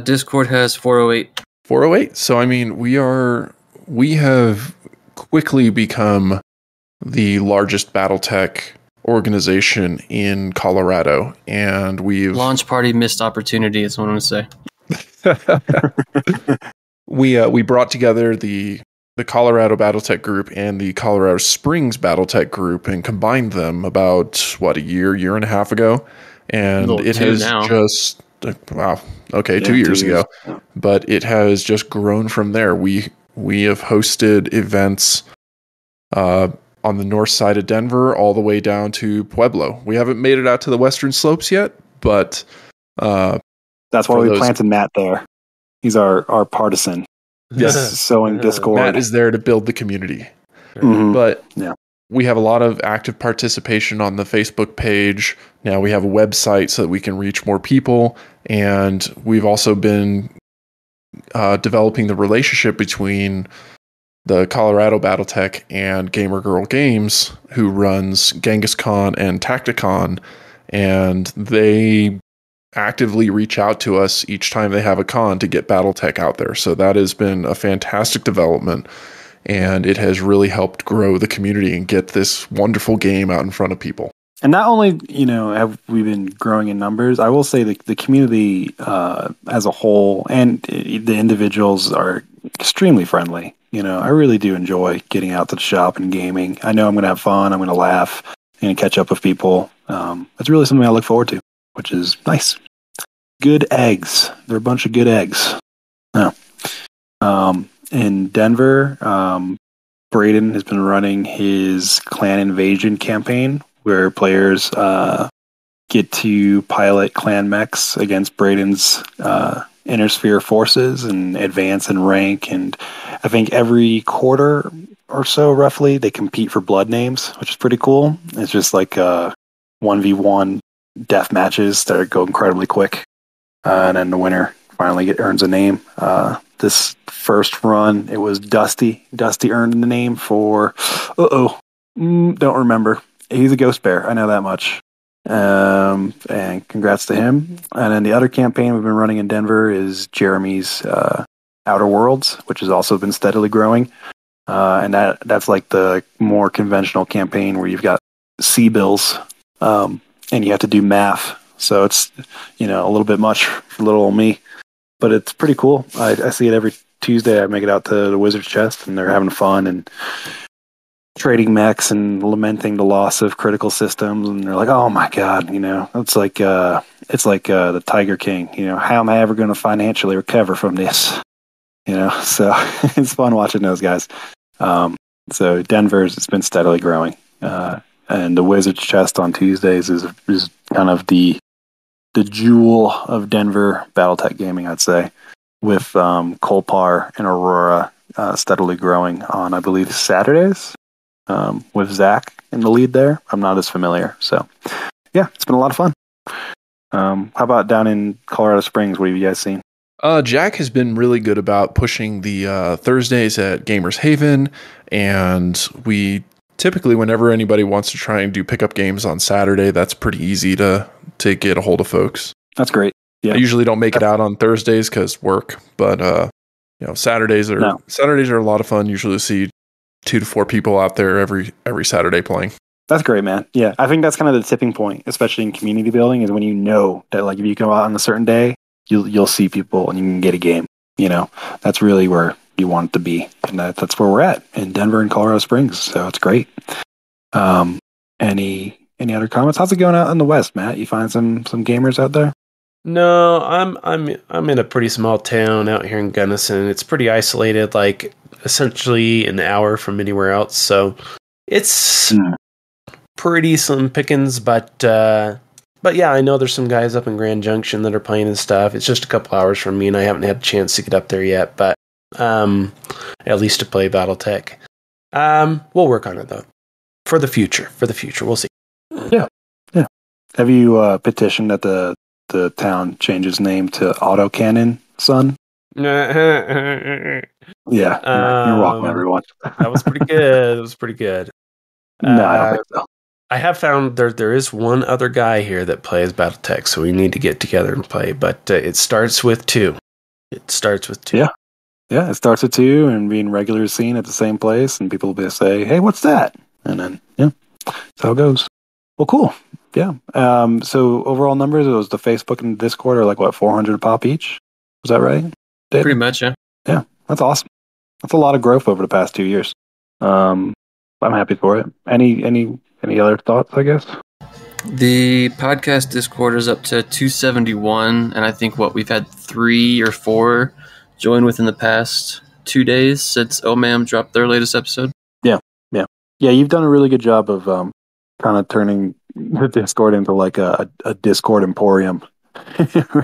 Discord has 408. 408. So I mean, we have quickly become the largest BattleTech organization in Colorado, and we've Launch party missed opportunity is what I'm gonna say. we brought together the Colorado BattleTech group and the Colorado Springs BattleTech group and combined them about a year and a half ago, and it has just wow, okay, 2 years ago, but it has just grown from there. We have hosted events on the north side of Denver all the way down to Pueblo. We haven't made it out to the western slopes yet, but that's why we planted Matt there. He's our partisan. Yes. Sowing discord. Matt is there to build the community. Mm-hmm. But we have a lot of active participation on the Facebook page. Now we have a website so that we can reach more people. And we've also been developing the relationship between the Colorado BattleTech and Gamer Girl Games, who runs Genghis Khan and Tacticon. And they actively reach out to us each time they have a con to get BattleTech out there. So that has been a fantastic development, and it has really helped grow the community and get this wonderful game out in front of people. And not only, have we been growing in numbers, I will say the community as a whole and the individuals are extremely friendly. I really do enjoy getting out to the shop and gaming. I know I'm going to have fun. I'm going to laugh and catch up with people. It's really something I look forward to, which is nice. Good eggs. They're a bunch of good eggs. In Denver, Braden has been running his clan invasion campaign where players get to pilot clan mechs against Braden's inner sphere forces and advance in rank. And I think every quarter or so, roughly, they compete for blood names, which is pretty cool. It's just like 1v1 death matches that go incredibly quick. And then the winner finally earns a name. This first run, it was Dusty. Dusty earned the name for... don't remember. He's a ghost bear. I know that much. And congrats to him. And then the other campaign we've been running in Denver is Jeremy's Outer Worlds, which has also been steadily growing. And that's like the more conventional campaign where you've got C-bills and you have to do math. So it's, a little bit much for little old me, but it's pretty cool. I see it every Tuesday. I make it out to the Wizard's Chest and they're having fun and trading mechs and lamenting the loss of critical systems. And they're like, oh my God, it's like the Tiger King, how am I ever going to financially recover from this? So it's fun watching those guys. So Denver's, it's been steadily growing. And the Wizard's Chest on Tuesdays is kind of the jewel of Denver BattleTech gaming, I'd say, with Kolpar and Aurora steadily growing on, I believe, Saturdays with Zach in the lead there. I'm not as familiar. So, yeah, it's been a lot of fun. How about down in Colorado Springs? What have you guys seen? Jack has been really good about pushing the Thursdays at Gamers Haven, and we typically, whenever anybody wants to try and do pickup games on Saturday, that's pretty easy to get a hold of folks. That's great. Yeah. I usually don't make it out on Thursdays because work, but Saturdays are a lot of fun. Usually see 2 to 4 people out there every Saturday playing. That's great, man. Yeah, I think that's kind of the tipping point, especially in community building, is when you know that like if you go out on a certain day, you'll see people and you can get a game. That's really where you want it to be, and that's where we're at in Denver and Colorado Springs. So it's great. Any other comments? How's it going out in the West, Matt? You find some gamers out there? No, I'm in a pretty small town out here in Gunnison. It's pretty isolated, like essentially an hour from anywhere else. So it's pretty slim pickings, but yeah, I know there's some guys up in Grand Junction that are playing and stuff. It's just a couple hours from me, and I haven't had a chance to get up there yet, but at least to play BattleTech. We'll work on it though. For the future, we'll see. Yeah. Have you petitioned that the town changes name to Autocannon, son? Yeah, you're welcome, everyone. That was pretty good. No, I don't think so. I have found there is one other guy here that plays BattleTech, so we need to get together and play. But it starts with 2. It starts with 2. Yeah. Yeah, it starts with 2 and being regular seen at the same place, and people will say, "Hey, what's that?" And then, yeah, that's how it goes. Well, cool. Yeah. So overall numbers, it was the Facebook and Discord are like what, 400 pop each? Was that right, David? Pretty much, yeah. Yeah, that's awesome. That's a lot of growth over the past 2 years. I'm happy for it. Any other thoughts? I guess The podcast Discord is up to 271, and I think we've had 3 or 4 join within the past 2 days since OMAM dropped their latest episode. Yeah. You've done a really good job of kind of turning the Discord into like a Discord emporium.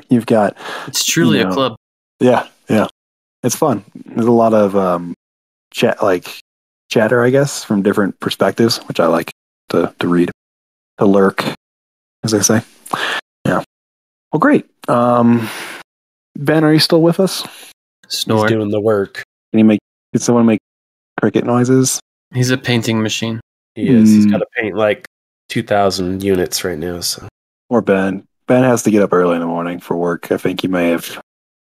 You've got It's truly a club. Yeah. It's fun. There's a lot of chatter, I guess, from different perspectives, which I like to read, to lurk, as they say. Yeah. Well, great. Ben, are you still with us? Snore. He's doing the work. Can someone make cricket noises? He's a painting machine. He is. He's got to paint like 2,000 units right now. So. Or Ben. Ben has to get up early in the morning for work. I think he may have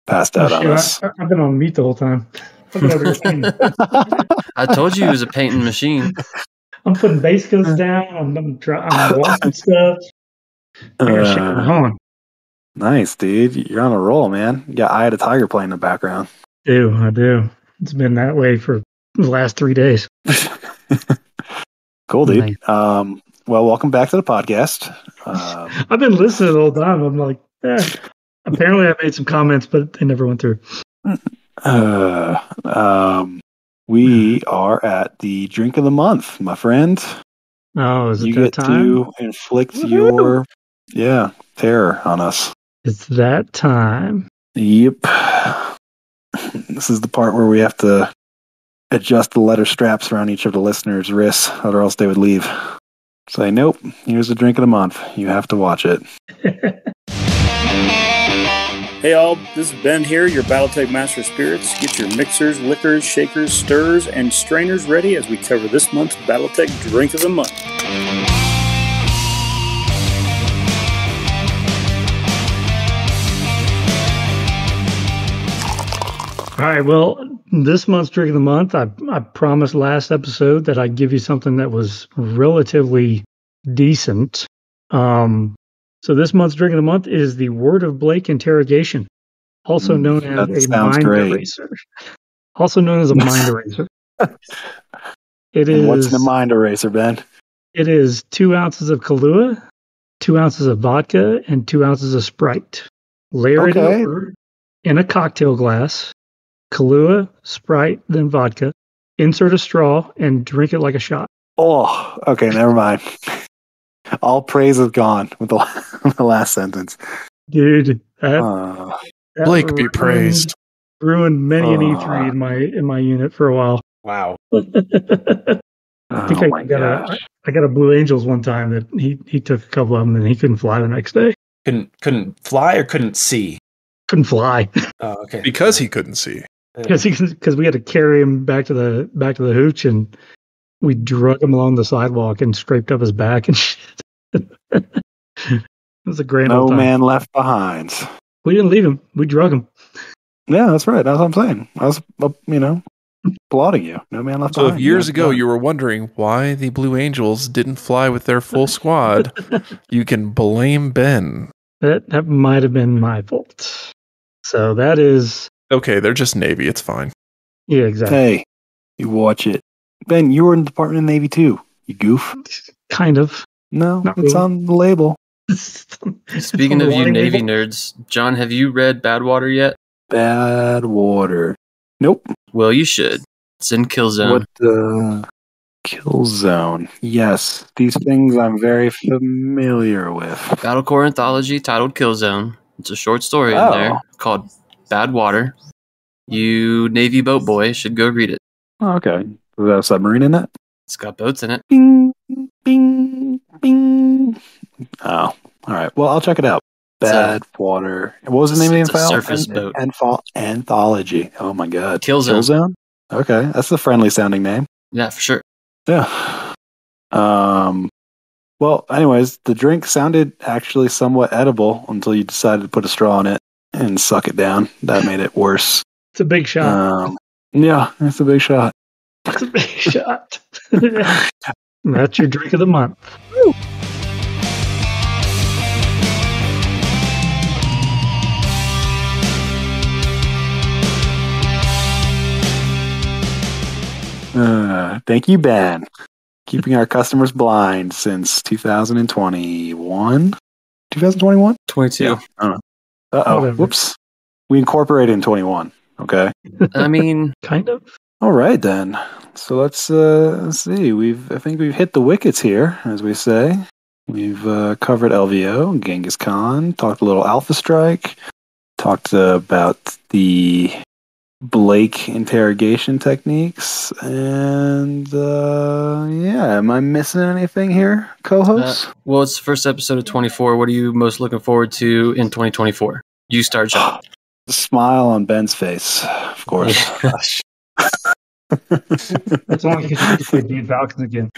passed out on us. I've been on mute the whole time. I've been over here painting. I told you he was a painting machine. I'm putting base coats down. I'm washing stuff. I got shit going on. Nice, dude. You're on a roll, man. You got Eye of the Tiger playing in the background. I do. It's been that way for the last 3 days. Cool, dude. Nice. Well, welcome back to the podcast. I've been listening the whole time. I'm like, apparently I made some comments, but they never went through. We are at the drink of the month, my friend. Oh, is it you that get time? to inflict your terror on us. It's that time. Yep. This is the part where we have to adjust the leather straps around each of the listeners' wrists, or else they would leave. Say, nope, here's the drink of the month. You have to watch it. Hey all, this is Ben here, your BattleTech Master of Spirits. Get your mixers, liquors, shakers, stirrers, and strainers ready as we cover this month's BattleTech Drink of the Month. All right, well, this month's Drink of the Month, I promised last episode that I'd give you something that was relatively decent. So this month's Drink of the Month is the Word of Blake Interrogation, also known as a mind eraser. Also known as a mind eraser. What's in a mind eraser, Ben? It is 2 ounces of Kahlua, 2 ounces of vodka, and 2 ounces of Sprite. Layer it over in a cocktail glass. Kahlua, Sprite, then vodka. Insert a straw and drink it like a shot. Oh, okay, never mind. All praise is gone with the last sentence. Dude, that Blake be praised. Ruined many an E3 in my unit for a while. Wow. I think I got a Blue Angels one time that he took a couple of them and he couldn't fly the next day. Couldn't fly or couldn't see? Couldn't fly. Oh, okay. Because he couldn't see. Because we had to carry him back to the hooch, and we drug him along the sidewalk and scraped up his back and shit. It was a grand old time. No man left behind. We didn't leave him. We drug him. Yeah, that's right. That's what I'm saying. I was, applauding you. No man left behind. So if years ago you were wondering why the Blue Angels didn't fly with their full squad, you can blame Ben. That might have been my fault. So that is... Okay, they're just Navy. It's fine. Yeah, exactly. Hey, you watch it. Ben, you were in the Department of Navy too, you goof. Kind of. No, Not it's really. on the label. Speaking of you Navy nerds, John, have you read Badwater yet? Badwater. Nope. Well, you should. It's in Killzone. What the... Killzone. Yes, these things I'm very familiar with. Battlecore anthology titled Killzone. It's a short story in there called Badwater. You Navy boat boy should go read it. Oh, okay. Is there a submarine in that? It's got boats in it. Bing, bing, bing. Oh, all right. Well, I'll check it out. Badwater. What was the name of the surface boat. Anthology. Oh my god. Killzone. Okay, that's a friendly sounding name. Yeah, for sure. Yeah. Well, anyways, the drink sounded actually somewhat edible until you decided to put a straw in it and suck it down. That made it worse. It's a big shot. Yeah, it's a big shot. It's a big shot. That's your drink of the month. Thank you, Ben. Keeping our customers blind since 2021? 2021? 22. Yeah. Uh-oh. Whatever. Whoops. We incorporated in 21. Okay. I mean, Kind of. All right, then. So let's see. I think we've hit the wickets here, as we say. We've covered LVO, Genghis Khan, talked a little Alpha Strike, talked about the Blake interrogation techniques, and am I missing anything here, co-host? well, it's the first episode of 24. What are you most looking forward to in 2024? You start, John. The smile on Ben's face, of course. Gosh. That's only because you get to play Dean Falcons again.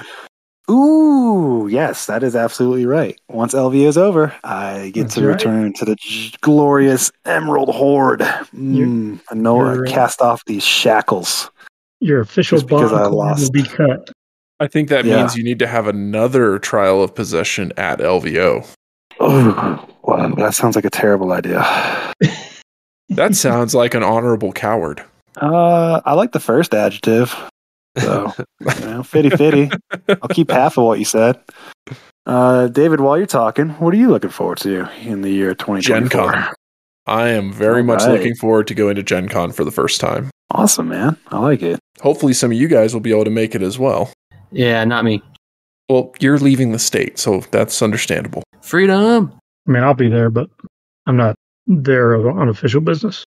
Ooh, yes, that is absolutely right. Once LV is over, I get to return to the glorious Emerald Horde. I cast off these shackles. Your official Just because I bond lost. will be cut. I think that means you need to have another trial of possession at LVO. Oh, wow, that sounds like a terrible idea. That sounds like an honorable coward. I like the first adjective. So, fitty. I'll keep half of what you said. David, while you're talking, what are you looking forward to in the year 2024? Gen Con. I am very much looking forward to going to Gen Con for the first time. Awesome, man. I like it. Hopefully some of you guys will be able to make it as well. Yeah, not me. Well, you're leaving the state, so that's understandable. Freedom. I mean, I'll be there, but I'm not there on official business.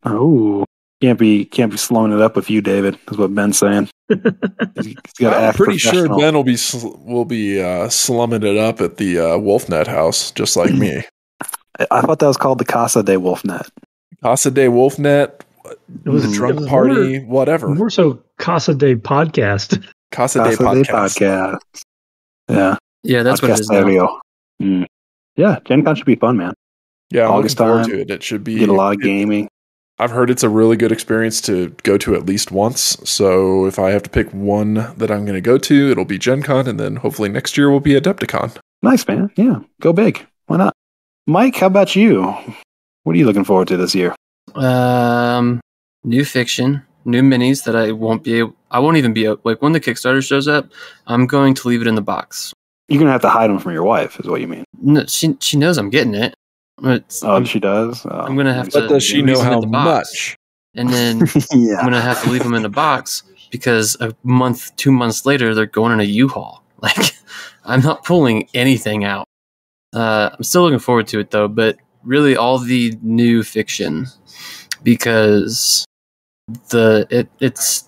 Oh, can't be slowing it up with you, David. Is what Ben's saying. He's gotta I'm act pretty sure professional. Ben will be slumming it up at the Wolfnet house, just like me. I thought that was called the Casa de Wolfnet. Casa de Wolfnet, It was the drunk it was party, whatever. More so Casa de Podcast. Casa de Podcast. Yeah. Yeah, that's what it is now. Stereo. Yeah, Gen Con should be fun, man. Yeah, I'm August looking forward time, to it. It should be Get a lot of gaming. I've heard it's a really good experience to go to at least once. So if I have to pick one that I'm going to go to, it'll be Gen Con, and then hopefully next year will be Adepticon. Nice, man. Yeah, go big. Why not? Mike, how about you? What are you looking forward to this year? New fiction, new minis that I won't even be like when the Kickstarter shows up, I'm going to leave it in the box. You're gonna have to hide them from your wife, is what you mean? No, she knows I'm getting it. She does. I'm gonna have to. But does she leave know them in how the box. much? And then I'm gonna have to leave them in the box because 2 months later they're going in a U-Haul. Like I'm not pulling anything out. I'm still looking forward to it though, but really all the new fiction because the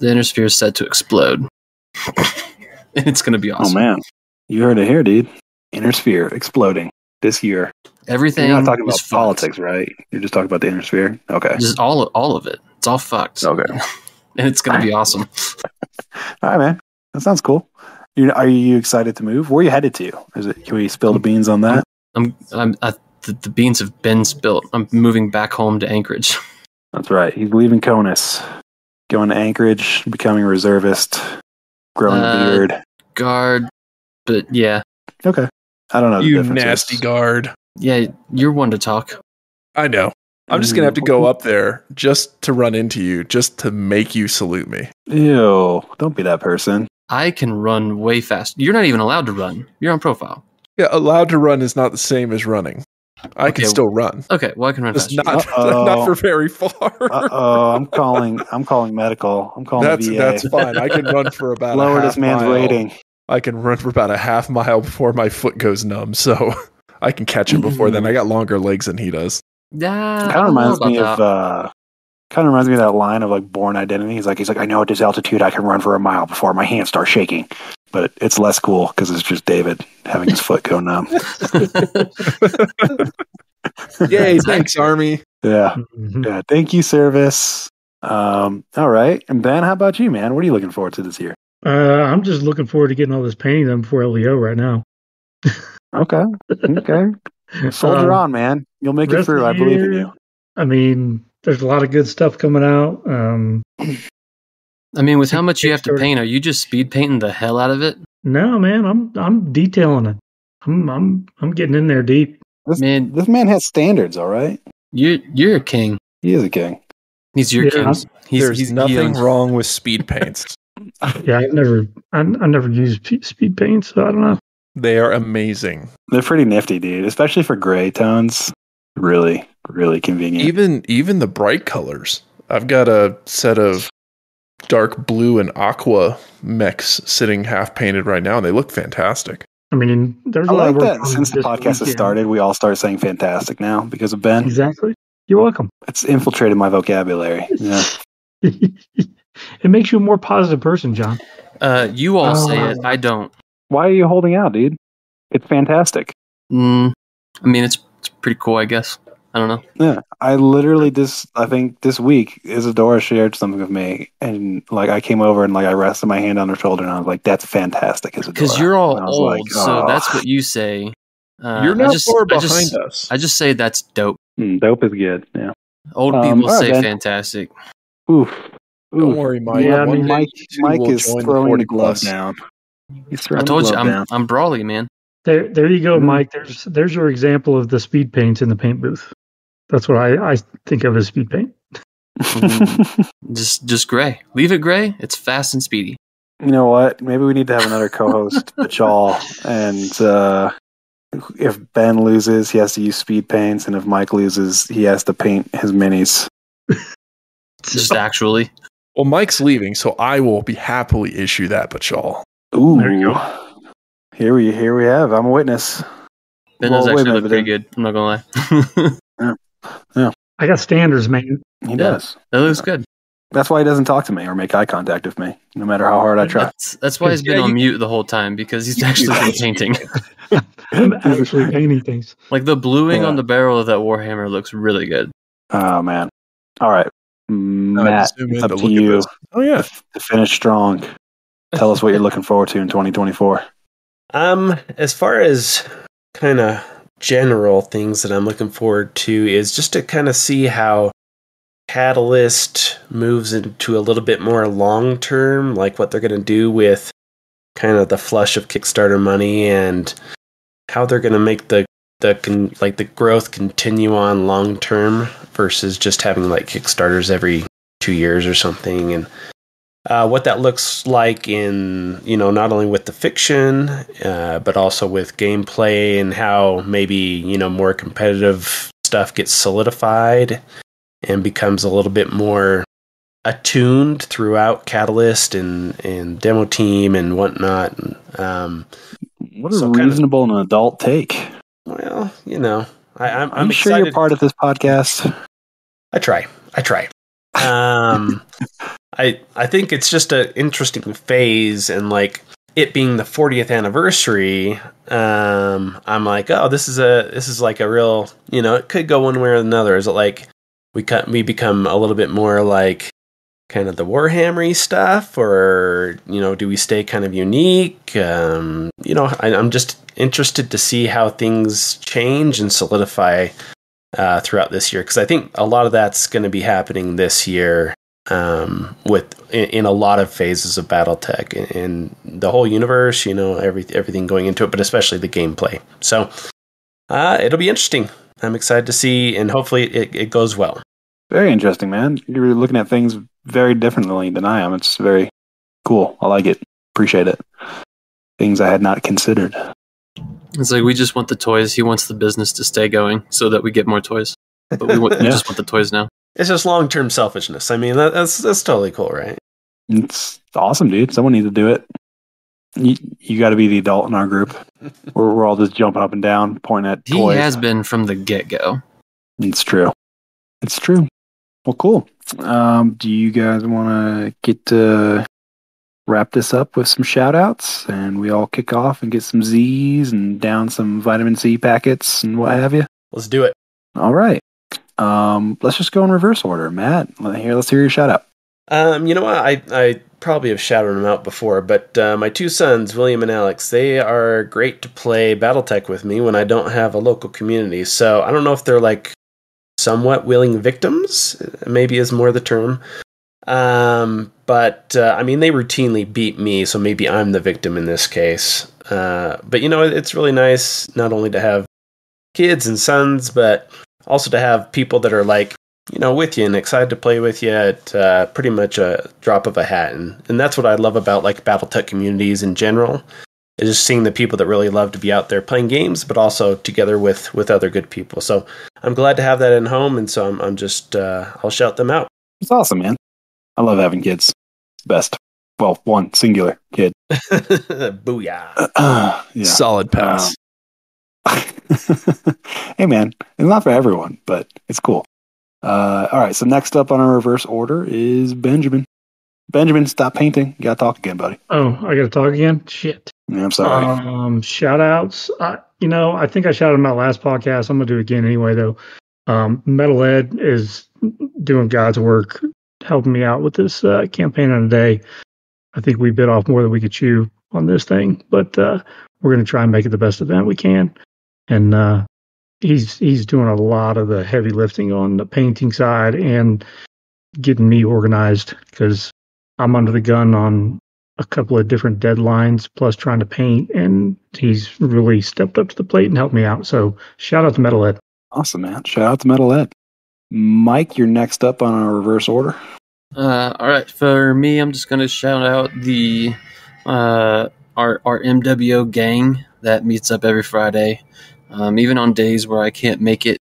inner sphere is set to explode, and it's gonna be awesome. Oh man, you heard it here, dude. Inner sphere exploding this year. Everything. You're not talking about is politics, right? You're just talking about the inner sphere. Okay. Just all of it. It's all fucked. Okay. And it's gonna be awesome. All right, man. That sounds cool. Are you excited to move? Where are you headed to? Can we spill the beans on that? The beans have been spilled. I'm moving back home to Anchorage. That's right. He's leaving Conus, going to Anchorage, becoming a reservist, growing a beard. Guard, but yeah. Okay. I don't know. You nasty guard. Yeah, you're one to talk. I know. I'm just going to have to go up there just to run into you, just to make you salute me. Ew. Don't be that person. I can run way fast. You're not even allowed to run. You're on profile. Yeah, allowed to run is not the same as running. I can still run. Okay, well I can run Just fast. not for very far. I'm calling medical. I'm calling VA. That's fine. I can run for about lower a half this man's mile. rating. I can run for about a half mile before my foot goes numb, so I can catch him before then. I got longer legs than he does. Yeah, Kind of reminds me of that line of like Born Identity. He's like, I know at this altitude I can run for a mile before my hands start shaking, but it's less cool because it's just David having his foot go numb. Yay! Thanks, Army. Yeah. Thank you, service. All right, and Ben, how about you, man? What are you looking forward to this year? I'm just looking forward to getting all this painting done before LEO right now. Okay. Soldier on, man. You'll make it Rest of through. the I believe in year, you. I mean, there's a lot of good stuff coming out. I mean, with how much you have to Kickstarter. paint, are you just speed painting the hell out of it? No, man, I'm detailing it. I'm getting in there deep. This Man. man has standards, all right? You're a king. He is a king. He's your Yeah, king. There's nothing wrong with speed paints. Yeah, I never used speed paint, so I don't know. They are amazing. They're pretty nifty, dude, especially for gray tones. Really, really convenient. Even the bright colors. I've got a set of dark blue and aqua mechs sitting half painted right now, and they look fantastic. I mean, there's I a lot like of work that on since the this podcast has weekend. started, we all start saying fantastic now because of Ben. Exactly. You're welcome. It's infiltrated my vocabulary. Yeah. It makes you a more positive person, John. You all say it. I don't. Why are you holding out, dude? It's fantastic. I mean, it's pretty cool, I guess. I don't know. Yeah. I literally I think this week, Isadora shared something with me, and like I came over and like I rested my hand on her shoulder, and I was like, "That's fantastic, Isadora." Because you're all And I was old, like, so "Oh." that's what you say. You're not far behind us. I just say that's dope. Dope is good. Yeah. Old people all right, say Ben. fantastic. Oof. Don't worry, Mike. Yeah, I One mean, day Mike you two Mike will is join throwing the 40 glove plus. down. He's I throwing told the you, glove down. I'm brawly, man. There you go, Mhm. Mike. There's your example of the speed paints in the paint booth. That's what I think of as speed paint. Just gray. Leave it gray. It's fast and speedy. You know what? Maybe we need to have another co-host, Bachal, and if Ben loses, he has to use speed paints, and if Mike loses, he has to paint his minis. Just actually. Well, Mike's leaving, so I will be happily issue that, Bachal. Ooh. There you go. Here we have. I'm a witness. Ben Well, does wait a actually minute, look pretty good. I'm not gonna lie. I got standards, man. He does. That looks good. That's why he doesn't talk to me or make eye contact with me, no matter how hard I try. That's why he's been on mute the whole time, because he's actually been painting. I'm actually painting things. Like the bluing Yeah. on the barrel of that Warhammer looks really good. Oh man! All right, Matt, zoom it's in up to to look at you this. Oh yeah. to finish strong. Tell us what you're looking forward to in 2024. As far as kind of general things that I'm looking forward to is just to kind of see how Catalyst moves into a little bit more long term, like what they're going to do with kind of the flush of Kickstarter money and how they're going to make the growth continue on long term versus just having like Kickstarters every 2 years or something, and what that looks like in, not only with the fiction, but also with gameplay and how maybe, more competitive stuff gets solidified and becomes a little bit more attuned throughout Catalyst and demo team and whatnot. What a reasonable and adult take. Well, I'm sure excited. you're part of this podcast. I try. I think it's just an interesting phase, and like it being the 40th anniversary, I'm like, oh, this is like a real, it could go one way or another. Is it like we become a little bit more like kind of the Warhammer-y stuff, or do we stay kind of unique? I'm just interested to see how things change and solidify throughout this year, because I think a lot of that's going to be happening this year in a lot of phases of BattleTech and the whole universe, everything going into it, but especially the gameplay. So it'll be interesting. I'm excited to see, and hopefully it goes well. Very interesting, man. You're looking at things very differently than I am. It's very cool. I like it. Appreciate it. Things I had not considered. It's like we just want the toys. He wants the business to stay going so that we get more toys. But we just want the toys now. It's just long-term selfishness. I mean, that's totally cool, right? It's awesome, dude. Someone needs to do it. You got to be the adult in our group. We're all just jumping up and down, pointing at toys. He has been from the get-go. It's true. It's true. Well, cool. Do you guys want to get to wrap this up with some shout-outs, and we all kick off and get some Z's and down some vitamin C packets and what have you? Let's do it. All right. Let's just go in reverse order. Matt, let's hear your shout-out. You know what? I probably have shouted them out before, but my two sons, William and Alex, they are great to play BattleTech with me when I don't have a local community. So I don't know if they're like somewhat willing victims, maybe is more the term. But I mean, they routinely beat me, so maybe I'm the victim in this case. But you know, it's really nice not only to have kids and sons, but also to have people that are like, you know, with you and excited to play with you at pretty much a drop of a hat. And that's what I love about like BattleTech communities in general, is just seeing the people that really love to be out there playing games, but also together with other good people. So I'm glad to have that in home. And so I'm just, I'll shout them out. It's awesome, man. I love having kids. Best. Well, one singular kid. Booyah. Yeah. Solid pass. Hey, man. It's not for everyone, but it's cool. All right. So next up on our reverse order is Benjamin. Benjamin, stop painting. You got to talk again, buddy. Oh, I got to talk again? Shit. Yeah, I'm sorry. Shout outs. You know, I think I shouted them out last podcast. I'm going to do it again anyway, though. Metal Ed is doing God's work, helping me out with this campaign on a day. I think we bit off more than we could chew on this thing, but we're going to try and make it the best event we can. And he's doing a lot of the heavy lifting on the painting side and getting me organized, because I'm under the gun on a couple of different deadlines, plus trying to paint, and he's really stepped up to the plate and helped me out. So shout out to Metal Ed. Awesome, man. Shout out to Metal Ed. Mike, you're next up on our reverse order. All right, for me, I'm just gonna shout out the our MWO gang that meets up every Friday, even on days where I can't make it.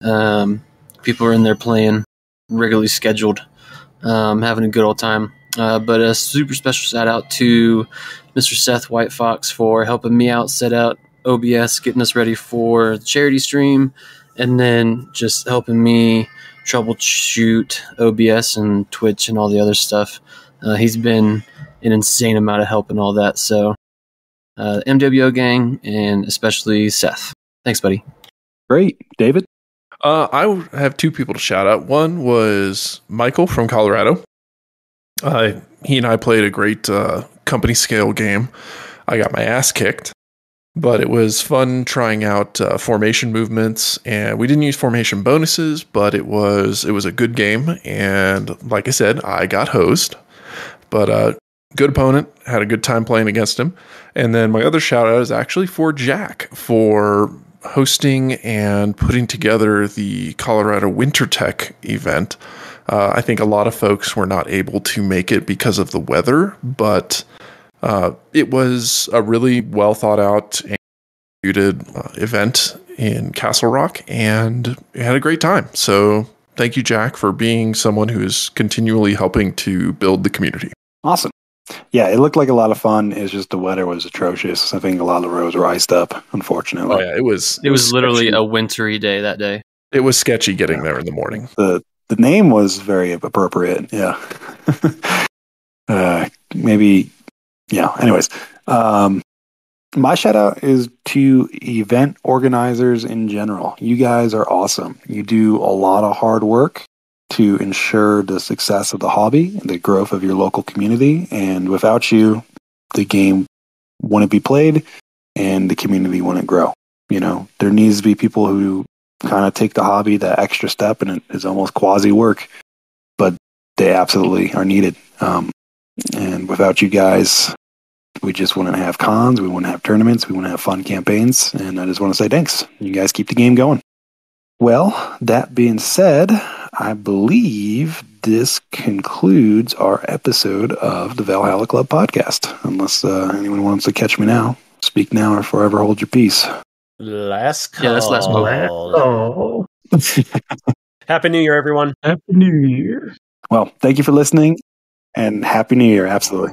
People are in there playing, regularly scheduled, having a good old time. But a super special shout out to Mr. Seth White Fox for helping me out, set out OBS, getting us ready for the charity stream, and then just helping me troubleshoot OBS and Twitch and all the other stuff. He's been an insane amount of help and all that. So MWO gang, and especially Seth. Thanks, buddy. Great. David? I have two people to shout out. One was Michael from Colorado. He and I played a great company scale game. I got my ass kicked, but it was fun trying out formation movements, and we didn't use formation bonuses, but it was a good game. And like I said, I got hosed, but good opponent, had a good time playing against him. And then my other shout out is actually for Jack for hosting and putting together the Colorado WinterTech event. I think a lot of folks were not able to make it because of the weather, but it was a really well thought out and executed event in Castle Rock, and we had a great time. So thank you, Jack, for being someone who is continually helping to build the community. Awesome. Yeah, it looked like a lot of fun. It's just the weather was atrocious. I think a lot of the roads were iced up, unfortunately. Oh yeah, it was literally sketchy. a wintry day that day. It was sketchy getting there in the morning. The name was very appropriate. Yeah. Maybe. Yeah. Anyways, my shout out is to event organizers in general. You guys are awesome. You do a lot of hard work to ensure the success of the hobby and the growth of your local community. And without you, the game wouldn't be played and the community wouldn't grow. You know, there needs to be people who kind of take the hobby that extra step, and it is almost quasi work, but they absolutely are needed. And without you guys, we just wouldn't have cons, we wouldn't have tournaments, we wouldn't have fun campaigns. And I just want to say thanks. You guys keep the game going. Well, that being said, I believe this concludes our episode of the Valhalla Club podcast. Unless anyone wants to catch me now, speak now or forever hold your peace. Last call. Yeah, that's last Oh, Happy New Year, everyone. Happy New Year. Well, thank you for listening, and Happy New Year. Absolutely.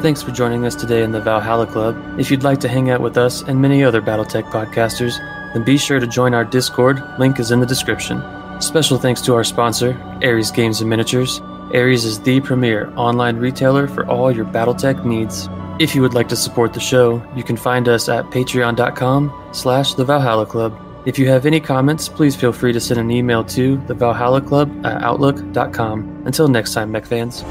Thanks for joining us today in the Valhalla Club. If you'd like to hang out with us and many other BattleTech podcasters, then be sure to join our Discord. Link is in the description. Special thanks to our sponsor, Ares Games and Miniatures. Ares is the premier online retailer for all your BattleTech needs. If you would like to support the show, you can find us at patreon.com/the Valhalla Club. If you have any comments, please feel free to send an email to the Valhalla Club at outlook.com. Until next time, mech fans.